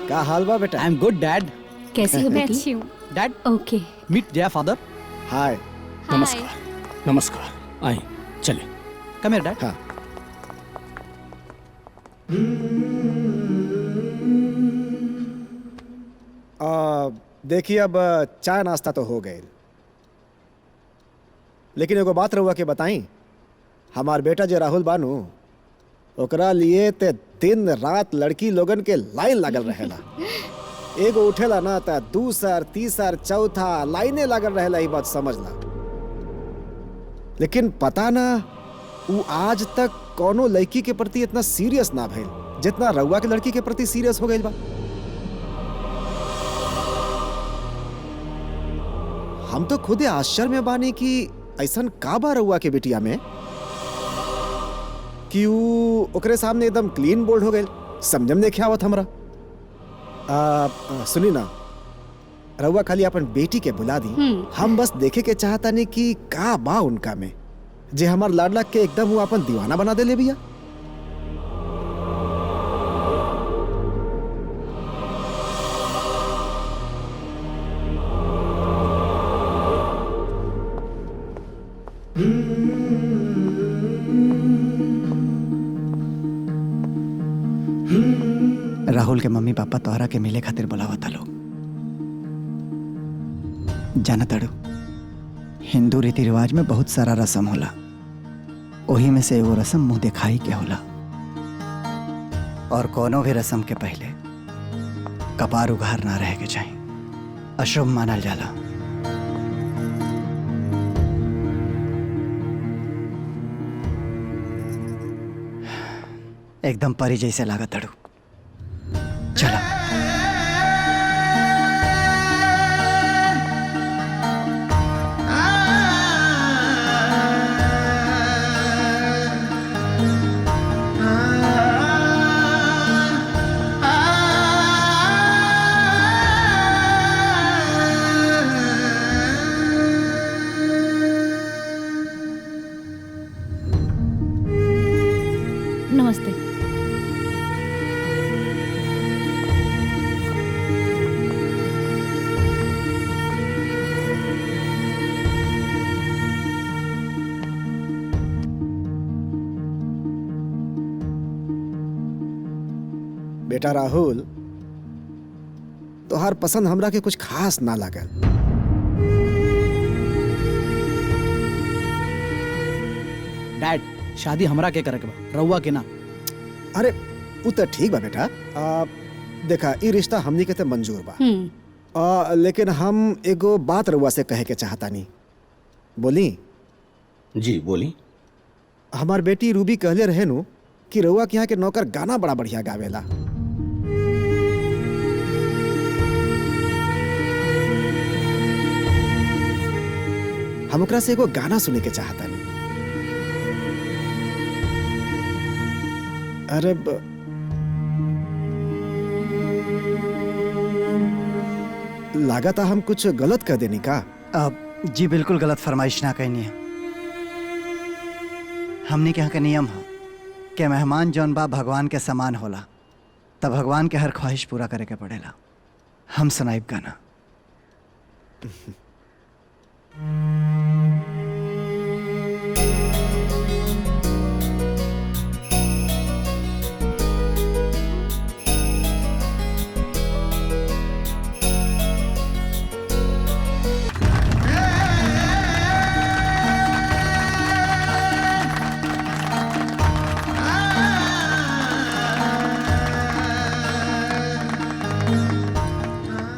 का हाल बा बेटा? I am good dad. कैसी हो मैं बेटी? अच्छी हूँ। Dad, okay. Meet Jaya father. Hi. नमस्कार नमस्कार, आए चले। Come here dad. हाँ। देखिए, अब चाय नाश्ता तो हो गए, लेकिन एगो बात रहुआ के बताई, हमार बेटा जो राहुल बानू, ओकरा लिए ते दिन रात लड़की लोगन के लाइन लागल रहेला। एगो उठेला ना त दूसर तीसर चौथा लाइने लागल रहेला, ई बात समझला। लेकिन पता ना वो आज तक कोनो लड़की के प्रति इतना सीरियस ना भइल जितना रहुआ के लड़की के प्रति सीरियस हो गइल बा। हम तो खुदे आश्चर्य में बानी कि ऐसन का बा रहुआ के बिटिया में कि वो ओकरे सामने एकदम क्लीन बोल्ड हो गए। समझम नहीं आवत हमरा। सुनी ना, रहुआ खाली अपन बेटी के बुला दी, हम बस देखे के चाहता नहीं कि का बा उनका में जे हमार लाडला के एकदम वो अपन दीवाना बना दे ले भैया। राहुल के मम्मी पापा तोहरा के मिले खातिर बुलावता लोग। जाना तड़ू, हिंदू रीति रिवाज में बहुत सारा रस्म होला, वही में से एगो रस्म मुंह दिखाई के होला। और कोनो भी रस्म के पहले कपार उघार ना रहे के चाहिए, अशुभ मानल जाला। एकदम परी जैसे लागत तड़ू। चलो। नमस्ते। बेटा राहुल, तोहार पसंद हमरा के कुछ खास ना लागल। डैड, शादी हमरा के करे के बा, रउआ के ना। अरे वो तो ठीक बा बेटा। देखा, ई रिश्ता हमनी के तो मंजूर बा। लेकिन हम एगो बात रउआ से कहे के चाहता नहीं। बोली? जी बोली। हमार बेटी रूबी कहले रहे नु कि रउआ के यहाँ के नौकर गाना बड़ा बढ़िया गावेला। हम ओकरा से एगो गाना सुने के चाहता नहीं। अरे लागता हम कुछ गलत कर देनी का? जी बिल्कुल गलत फरमाइश ना कहनी है। हमने के यहाँ के नियम है कि मेहमान जौन बा भगवान के समान होला, तब भगवान के हर ख्वाहिश पूरा करे के पड़ेला। हम सुनाइब गाना।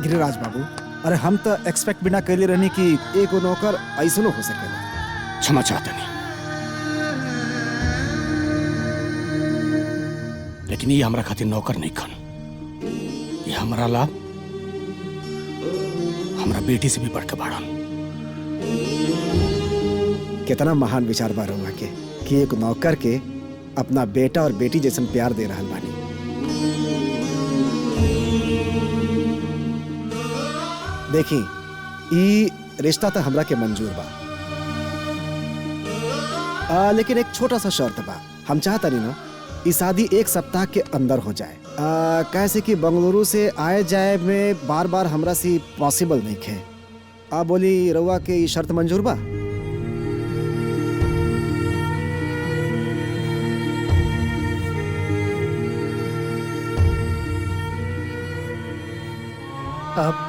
गिरिराज बाबू, अरे हम तो एक्सपेक्ट बिना कैले रहनी कि एक नौकर ऐसनो हो सकेला। क्षमा चाहता नहीं, लेकिन ये हमरा खातिर नौकर नहीं खन। ये हमरा लाभ हमरा बेटी से भी बढ़ के बढ़ल। कितना महान विचार बा रउआ के कि एक नौकर के अपना बेटा और बेटी जैसन प्यार दे रहल बानी। देखी, ई रिश्ता तो हमरा के मंजूर बा, लेकिन एक छोटा सा शर्त बा। हम चाहता नहीं ना ई शादी 1 सप्ताह के अंदर हो जाए। कैसे कि बंगलुरु से आए जाए में बार बार हमरा से पॉसिबल नहीं है। बोली रउआ के ई शर्त मंजूर बा?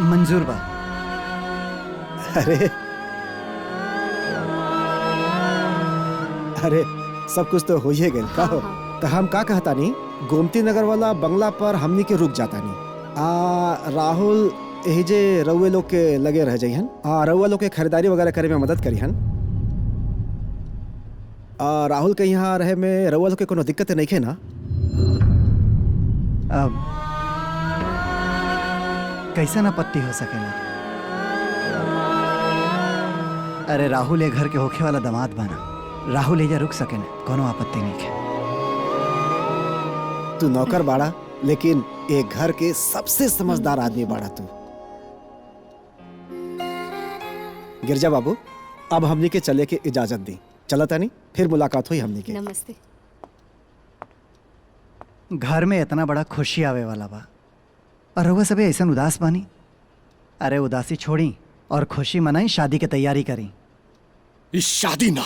मंजूर बा। अरे अरे सब कुछ तो हो ही गए का हो। तो हम का कहता नहीं, गोमती नगर वाला बंगला पर हमनी के रुक जाता नहीं। राहुल यही जे रउए लोग के लगे रह जाइहन। रउआ लोग के खरीदारी वगैरह करे में मदद करिहन। राहुल के यहाँ रहे में रउआ लोग के कोनो दिक्कत नहीं है ना? अब कैसा ना पत्ती हो सकेला। अरे राहुल ये घर के होखे वाला दामाद बना, राहुल एजा रुक सके ना, कोनो आपत्ति नहीं है। तू नौकर बाड़ा, लेकिन एक घर के सबसे समझदार आदमी बाड़ा तू। गिरजा बाबू, अब हमनी के चले के इजाजत दी। चला तानी, फिर मुलाकात हुई हमनी के। नमस्ते। घर में इतना बड़ा खुशी आवे वाला बा और रउआ सबे ऐसा उदास बानी। अरे उदासी छोड़ी और खुशी मनाई, शादी के तैयारी करी। इस शादी ना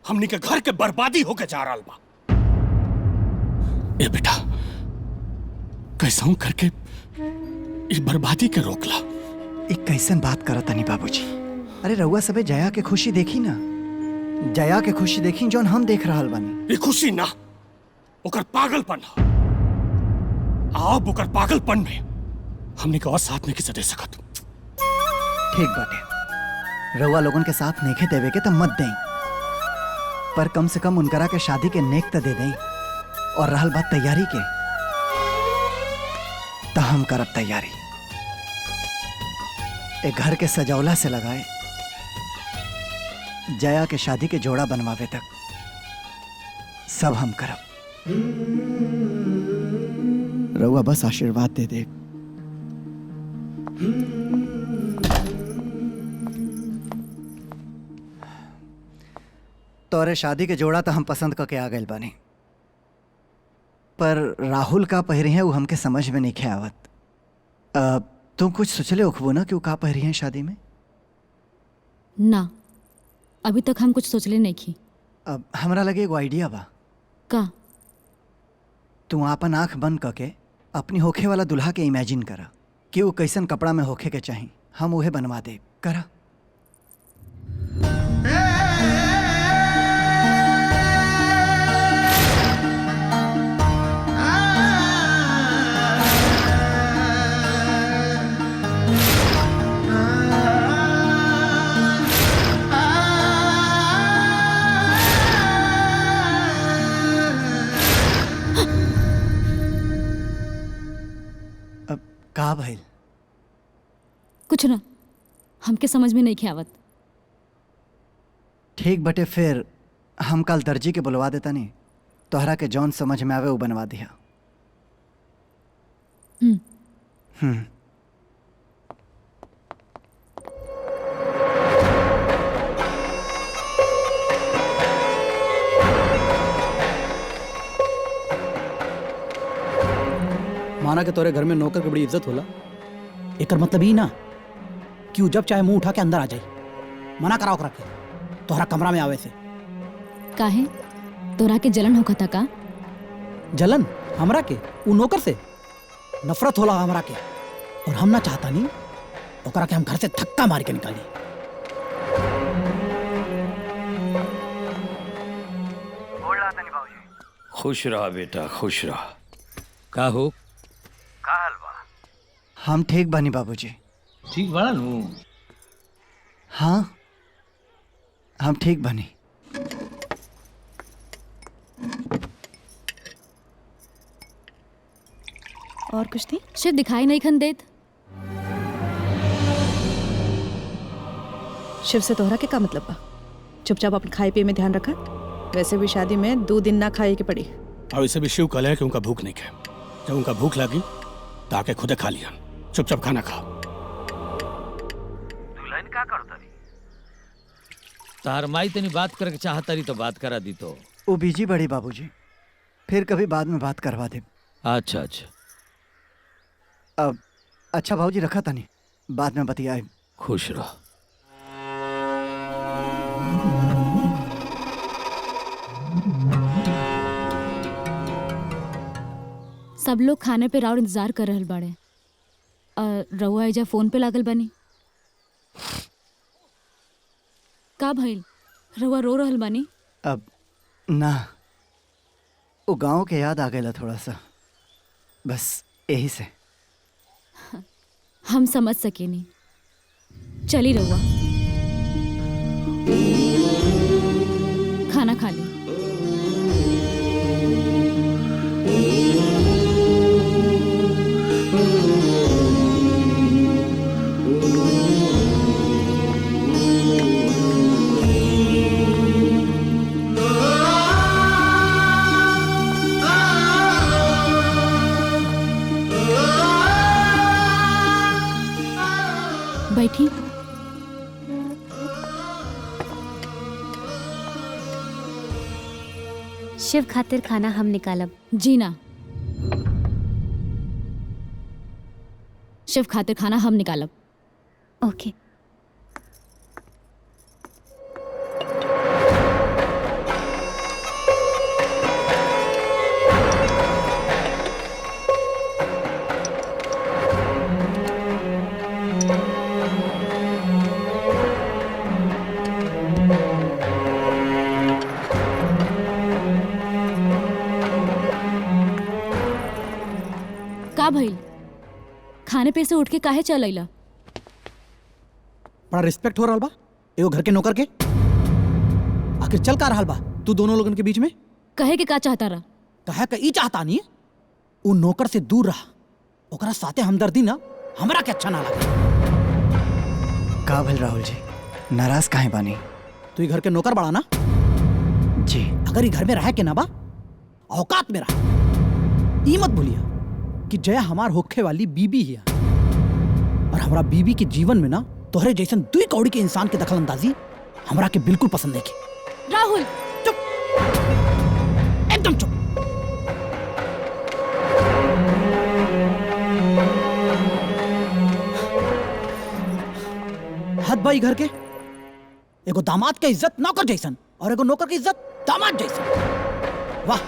हमनी के घर के बर्बादी होके जा रहा बा। ए बेटा, कैसा हूं करके इस बर्बादी के रोकला। एक कैसन बात करत तनी बाबूजी। अरे रउआ सबे जया के खुशी देखी ना, जया के खुशी देखी जौन हम देख रहल बानी। ये खुशी ना, ओकर पागलपन हा। आप ओकर पागलपन में हमने के और साथ नहीं किसे दे सकत। ठीक बाटे, रउआ लोगन के साथ नेखे देवे के तो मत दें, पर कम से कम उनकरा के शादी के नेक तो दे दें। और रहल बात तैयारी के, तो हम करब तैयारी। एक घर के सजौला से लगाए जया के शादी के जोड़ा बनवावे तक सब हम करब। रउआ बस आशीर्वाद दे दे। तोरे शादी के जोड़ा तो हम पसंद करके आ गए बानी, पर राहुल का पहिरी है वो हमके समझ में नहीं आवत। तुम कुछ सोचले उखबो ना कि वो का पहिरी है शादी में? ना, अभी तक हम कुछ सोचले नहीं की। अब हमरा लगे एगो आइडिया बा। का? तू आपन आंख बंद करके अपनी होखे वाला दुल्हा के इमेजिन करा कि वो कैसन कपड़ा में होखे के चाही, हम उहे बनवा दे। करा। का भइल? कुछ ना, हमके समझ में नहीं आवत। ठीक बटे, फिर हम कल दर्जी के बुलवा देता नहीं, तोहरा के जौन समझ में आवे वो बनवा दिया। माना कि तोरे घर में नौकर की बड़ी इज्जत होला, एकर मतलब ही ना कि वो जब चाहे मुंह उठा के अंदर आ जाए। मना कराओ करा के तोहरा कमरा में आवे से। काहे? तोरा के जलन होगा था का? जलन हमरा के? वो नौकर से नफरत होला हमरा के, और हम ना चाहता नहीं ओकरा के हम घर से धक्का मार के निकाली। खुश रहा बेटा, खुश रहा। का हो? का हाल बा? हम ठीक बानी बाबूजी। ठीक बड़ा नू? हाँ, हम ठीक बानी। और कुछ थी? शिव दिखाई नहीं खन देत। शिव से तोहरा के का मतलब बा? चुपचाप अपन खाए पिए में ध्यान रखा। वैसे भी शादी में 2 दिन ना खाए के पड़ी। और इसे भी शिव कहले कि उनका भूख नहीं है। जब उनका भूख लगी तो आके खुदे खा लिया। चुपचाप खाना खा। दुल्हन का करता रही? तार माई तनी बात करके चाहता रही तो बात करा दी तो। वो बीजी बड़ी बाबूजी, फिर कभी बाद में बात करवा दे। अच्छा अच्छा। अब अच्छा भाऊजी, रखा था नहीं, बाद में बतियाए। खुश रहो। सब लोग खाने पे राउर इंतजार कर रहल बाड़े। रहुआ एजा फोन पे लागल बानी। का भइल? रहुआ रो रहल बानी? अब ना, वो गांव के याद आ गया थोड़ा सा, बस यही से। हम समझ सकेनी। चली रहुआ, खाना खा ली। बैठी। शिव खातिर खाना हम निकालब। जी ना, शिव खातिर खाना हम निकालब। ओके। का भइल? खाने पे से उठ के काहे चल अइला? बड़ा रिस्पेक्ट हो रहा बा एगो घर के नौकर के। आखिर चल का रहा बा तू दोनों लोगन के बीच में? कहे के का चाहता रहा? कहे का ई चाहता नहीं, वो नौकर से दूर रहा, ओकरा साथे हमदर्दी ना हमरा के अच्छा ना लगे। का भइल राहुल जी, नाराज काहे बानी? तू घर के नौकर बड़ा ना? जी। अगर ये घर में रहे के ना बा, औकात में रहा। ई मत भूलिया कि जया हमार होखे वाली बीबी है, और हमारा बीबी के जीवन में ना तोहरे जैसन दुई कौड़ी के इंसान के दखल अंदाजी हमरा के बिल्कुल पसंद नहीं की। राहुल चुप, एकदम चुप। हद भाई घर के एगो दामाद के इज्जत नौकर जैसन और एगो नौकर की इज्जत दामाद जैसन। वाह।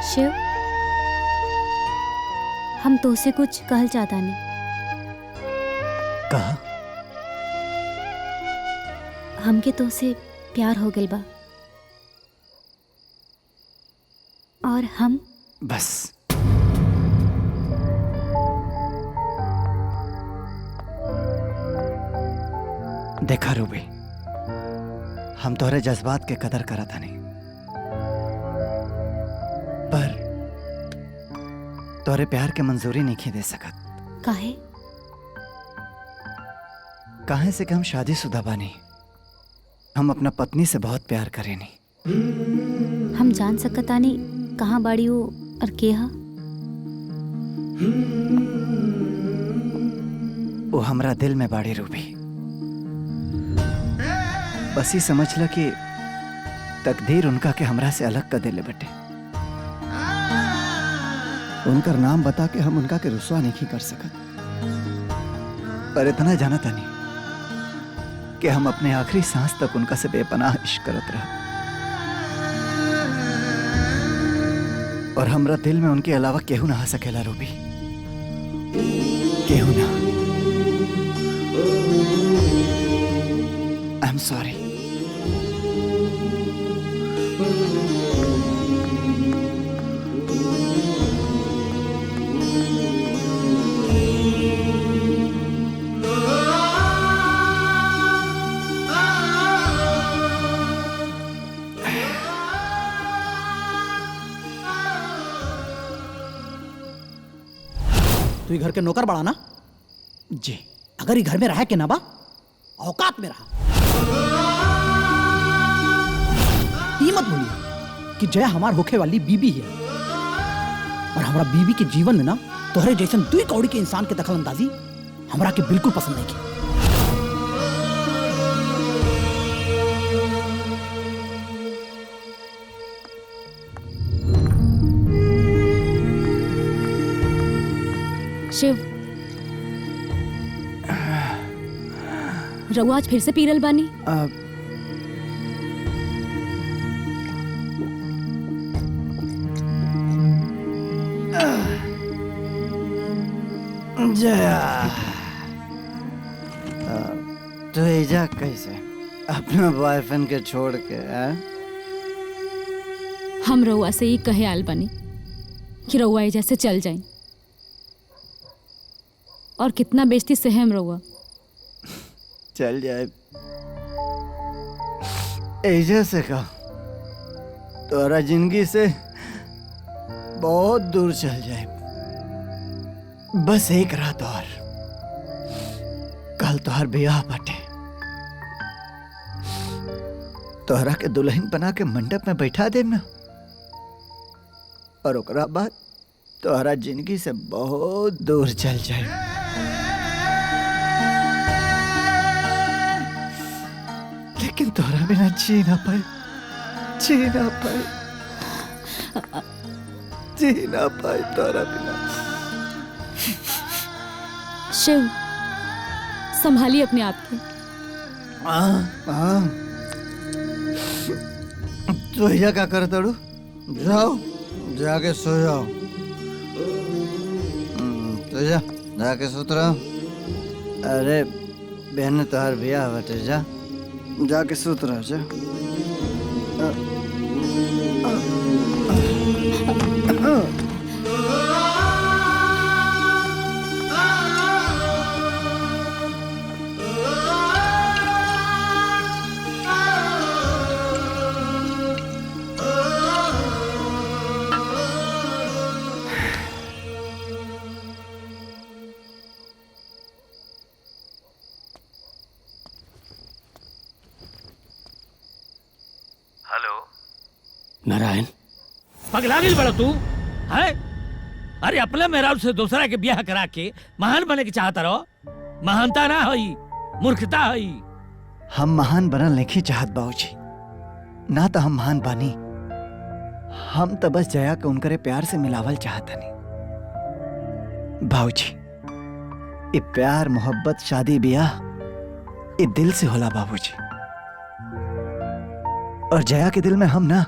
शिव, हम तो से कुछ कहल चाहता नहीं। कहा? हमके तो से प्यार हो गइल बा, और हम बस। देखा रूबी, हम तोहरे जज्बात के कदर करा था नहीं, पर तोहरे प्यार के मंजूरी नहीं दे सकत। काहे? काहे से कि हम शादीशुदा बानी, हम अपना पत्नी से बहुत प्यार करेनी। हम जान सकतानी कहाँ बाड़ी हो और के हा? वो हमरा दिल में बाड़ी रूबी। बस ही समझ ल कि तकदीर उनका के हमरा से अलग कर देले बटे। उनकर नाम बता के हम उनका के रुसवा नहीं कर सकत, पर इतना जाना था नहीं कि हम अपने आखिरी सांस तक उनका से बेपनाह इश्क करत रहा, और हमरा दिल में उनके अलावा केहू ना आ सकेला रूबी, केहू ना। I am sorry. तू घर के नौकर बड़ा ना? जी। अगर ये घर में रहे के ना बा, औकात में रहा। ये मत भूलिए कि जया हमार होखे वाली बीबी है, और हमारा बीबी के जीवन में ना तोहरे जैसन दुई कौड़ी के इंसान के दखल अंदाजी हमरा के बिल्कुल पसंद नहीं की। शिव, रउआ आज फिर से पीरल बानी? जया तो एजा कैसे अपना बॉयफ्रेंड के छोड़ के हम रउआ से ही कहे आल बनी कि रउआ एजा से चल जाए। और कितना बेइज्जती से हम रउआ चल जाए एजा से का तोरा जिंदगी से बहुत दूर चल जाए। बस एक रात और, कल तोहर ब्याह बटे, तोहरा के दुल्हन बना के मंडप में बैठा दे ना, और ओकरा बाद तोहरा जिंदगी से बहुत दूर चल जाए। लेकिन तोहरा बिना जी ना पाए, जी ना पाए, जी ना पाए तोहरा बिना। शिव, संभालिए अपने आप को। तो भैया क्या कर तड़ू? जाओ जाके सो जाओ। तो जा जाके सुत रहो। अरे बहन तोहर बियाह बटे, जा जाके सुत रहो। जा नारायण, पगला गिल बड़ा तू है? अरे अपने मेहराब से दूसरा के ब्याह करा के महान बने के चाहता रहो। महानता ना हई, मूर्खता हई। हम महान बनल नहीं चाहत बाबूजी, ना तो हम महान बानी। हम तो बस जया के उनकरे प्यार से मिलावल चाहतनी। बाबूजी, ये प्यार मोहब्बत शादी ब्याह ये दिल से होला बाबूजी। और जया के दिल में हम ना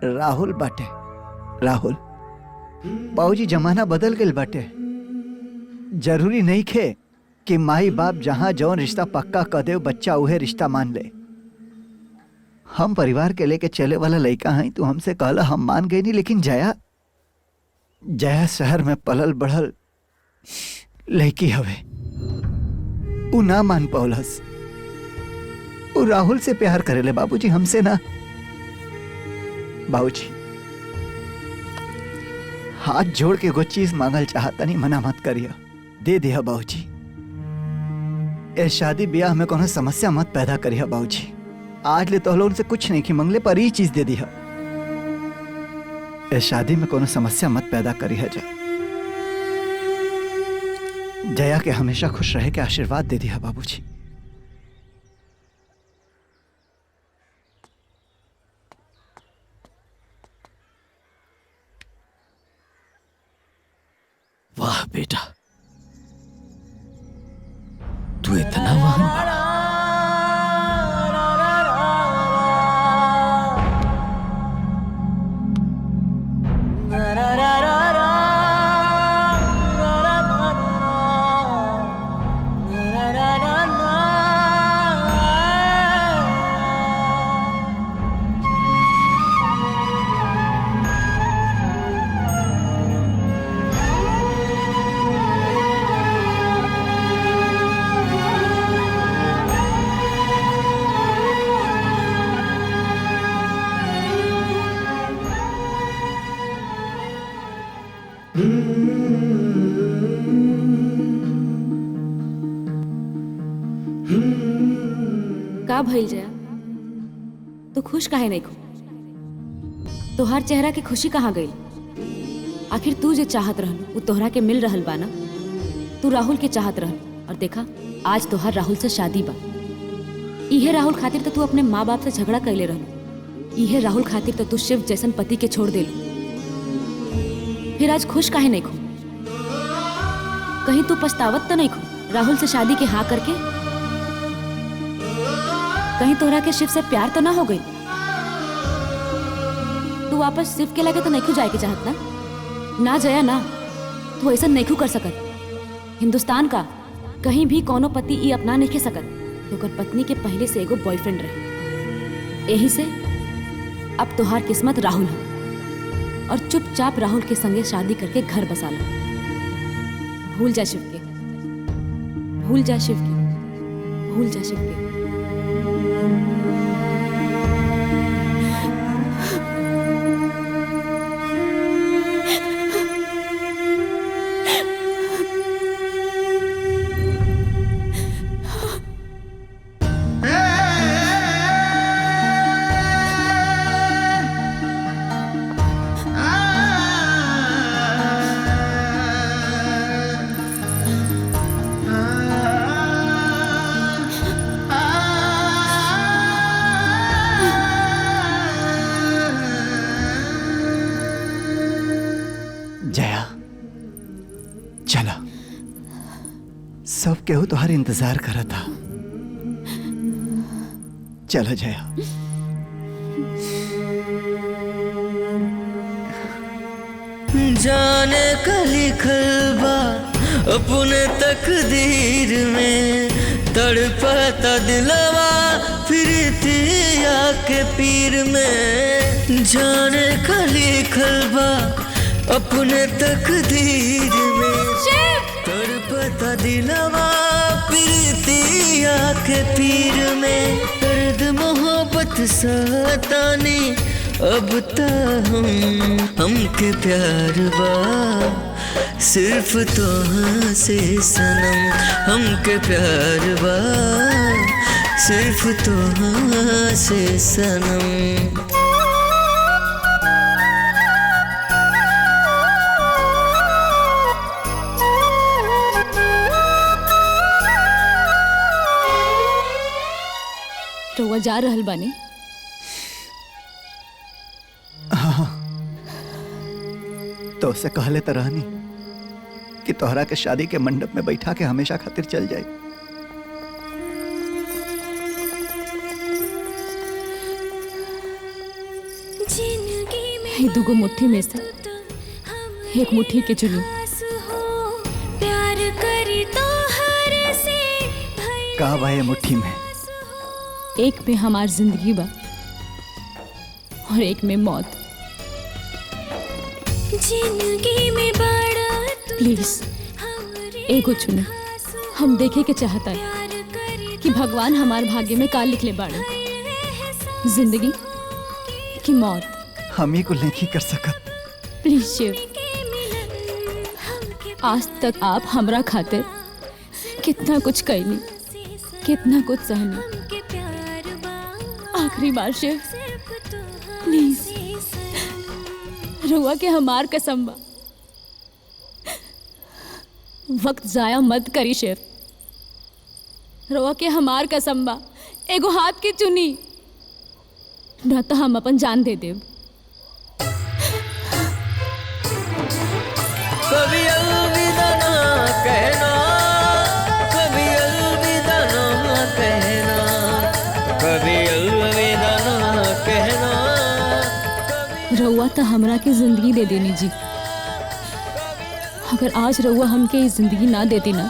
राहुल बाटे। राहुल बाबूजी, जमाना बदल गई बाटे। जरूरी नहीं खे कि माई बाप जहां जौन रिश्ता पक्का कर दे बच्चा उहे रिश्ता मान ले। हम परिवार के लेके चले वाला लड़का हैं। तू हमसे कहला, हम मान गए नहीं। लेकिन जया शहर में पलल बढ़ल लड़की हवे, उ ना मान पौलस। उ राहुल से प्यार करेले बाबूजी, हमसे ना। बाबूजी, हाथ जोड़ के एगो चीज मांगल चाहता नहीं, मना मत करिया, दे दिया बाबूजी। ए शादी ब्याह में कोनो समस्या मत पैदा करिया बाबूजी। आज ले तो उनसे कुछ नहीं की मंगले, पर ये चीज दे दिया। ए शादी में कोनो समस्या मत पैदा करिया। जया के हमेशा खुश रहे के आशीर्वाद दे दिया बाबूजी। वाह बेटा, तू इतना महान बना। का भइल जया? तू खुश काहे नहीं खो? तोहार चेहरा के खुशी कहाँ गई? आखिर तू जो चाहत रहल वो तोहरा के मिल रहल बा ना? तू राहुल के चाहत रहल, और देखा आज तोहार राहुल से शादी बा। इहे राहुल खातिर तो तू अपने माँ बाप से झगड़ा कैले रहल। इहे राहुल खातिर तो तू शिव जैसन पति के छोड़ देलू। फिर आज खुश काहे नहीं खो? कहीं तू पछतावत तो नहीं खो राहुल से शादी के हाँ करके? कहीं तोहरा के शिव से प्यार तो ना हो गई? तू वापस शिव के लगे तो नहीं जाए के चाहत ना? ना जया ना, तू ऐसा नहीं कर सकत। हिंदुस्तान का कहीं भी कोनो पति ई अपना नहीं सकत कि ओकर पत्नी के पहले से एगो बॉयफ्रेंड रहे। यही से अब तोहार किस्मत राहुल है और चुपचाप राहुल के संगे शादी करके घर बसा लो। भूल जा शिव के, भूल जा शिव के, भूल जा शिव के। जया चला, सब केहू तुम्हारे इंतजार करा था। चलो जया। जाने का लिखल बा अपने तकदीर में, तड़पता दिलवा प्रीतिया के पीर में। जाने का लिखल बा अपने तकदीर में, तड़पता दिलवा प्रीतिया के पीर में। दर्द मोहब्बत सतानी अब ता हमके प्यार बा सिर्फ तोहाँ से सनम। हमके प्यार बा सिर्फ तोहाँ से सनम। रउआ जा रहल बानी? हाँ, तो से कहले तो रहनी कि तोहरा के शादी के मंडप में बैठा के हमेशा खातिर चल जाए। ये दुगो मुट्ठी में से एक मुट्ठी के चुनी। प्यार करी तो हर से का बा ये मुट्ठी में? एक में हमार जिंदगी बा और एक में मौत। जिंदगी में बड़ा प्लीज एगो चुने। हम देखे के चाहता है कि भगवान हमार भाग्य में का लिखले बाड़े, जिंदगी की मौत। हम ही को नहीं कर सकत। प्लीज शिव, आज तक आप हमरा खातिर कितना कुछ कहनी, कितना कुछ सहनी। आखिरी बार शिव प्लीज, रुआ के हमार कसम बा, वक्त जाया मत करी शिव। रुआ के हमार कसम बा, एगो हाथ की चुनी न तो हम अपन जान दे देव। कभी अलविदा ना कहना, कभी अलविदा ना कहना, कभी अलविदा ना कहना। रउआ तो हमरा के जिंदगी दे देनी जी। अगर आज रउआ हमके ये जिंदगी ना देती ना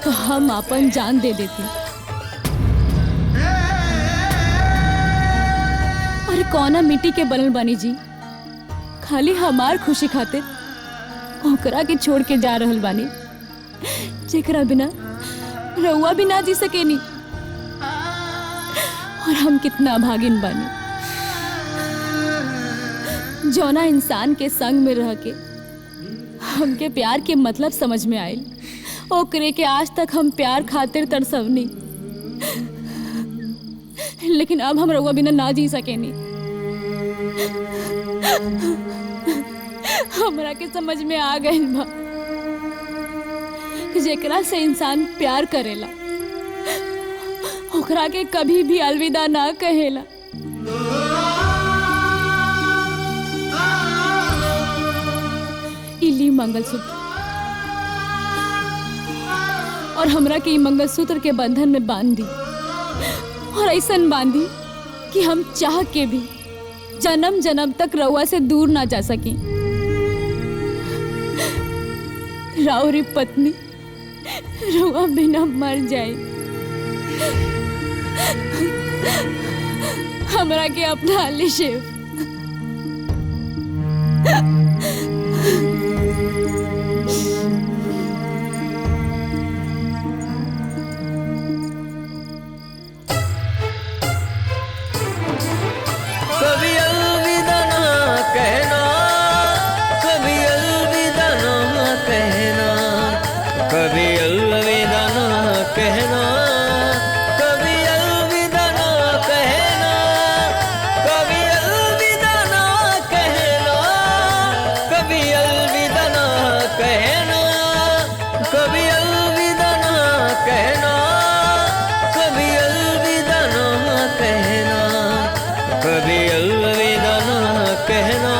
तो हम अपन जान दे देती। अरे कौना मिट्टी के बनल बानी जी, खाली हमार खुशी खातिर ओकरा के छोड़ के जा रहल बानी जेकरा बिना रउआ भी ना जी सकेनी। और हम कितना अभागिन बानी, जौना इंसान के संग में रह के हमके प्यार के मतलब समझ में आयल, ओकरे के आज तक हम प्यार खातिर तरसवनी, लेकिन अब हम रउआ बिना ना जी सकेनी। हमरा के समझ में आ गइल बा कि जेकरा से इंसान प्यार करेला ओकरा के कभी भी अलविदा ना कहेला। इली मंगलसूत्र, और हमरा के मंगलसूत्र के बंधन में बांध दी, और ऐसन बांधी कि हम चाह के भी जन्म जन्म तक रउआ से दूर ना जा सकी। राउरी पत्नी रुआ बिना मर जाए। हमरा के अपना ली शिव। कभी अलविदा ना कहना, कभी अलविदा ना कहना, कभी अलविदा ना कहना, कभी अलविदा ना कहना, कभी अलविदा ना कहना, कभी अलविदा ना कहना, कभी अलविदा ना कहना, कभी अलविदा ना कहना, कभी अलविदा ना कहना,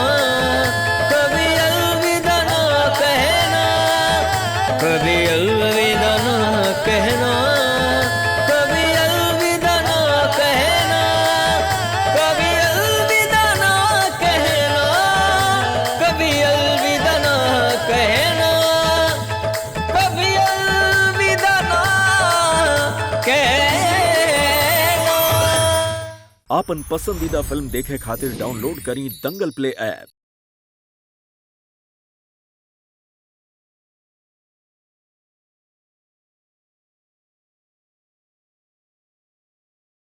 कभी अलविदा ना कहना, कभी अलविदा ना कहना, कभी अलविदा ना कहना, कभी अलविदा ना कहना, कभी अलविदा ना कहना, कभी अलविदा ना कहना। आपन पसंदीदा फिल्म देखे खातिर डाउनलोड करी दंगल प्ले ऐप।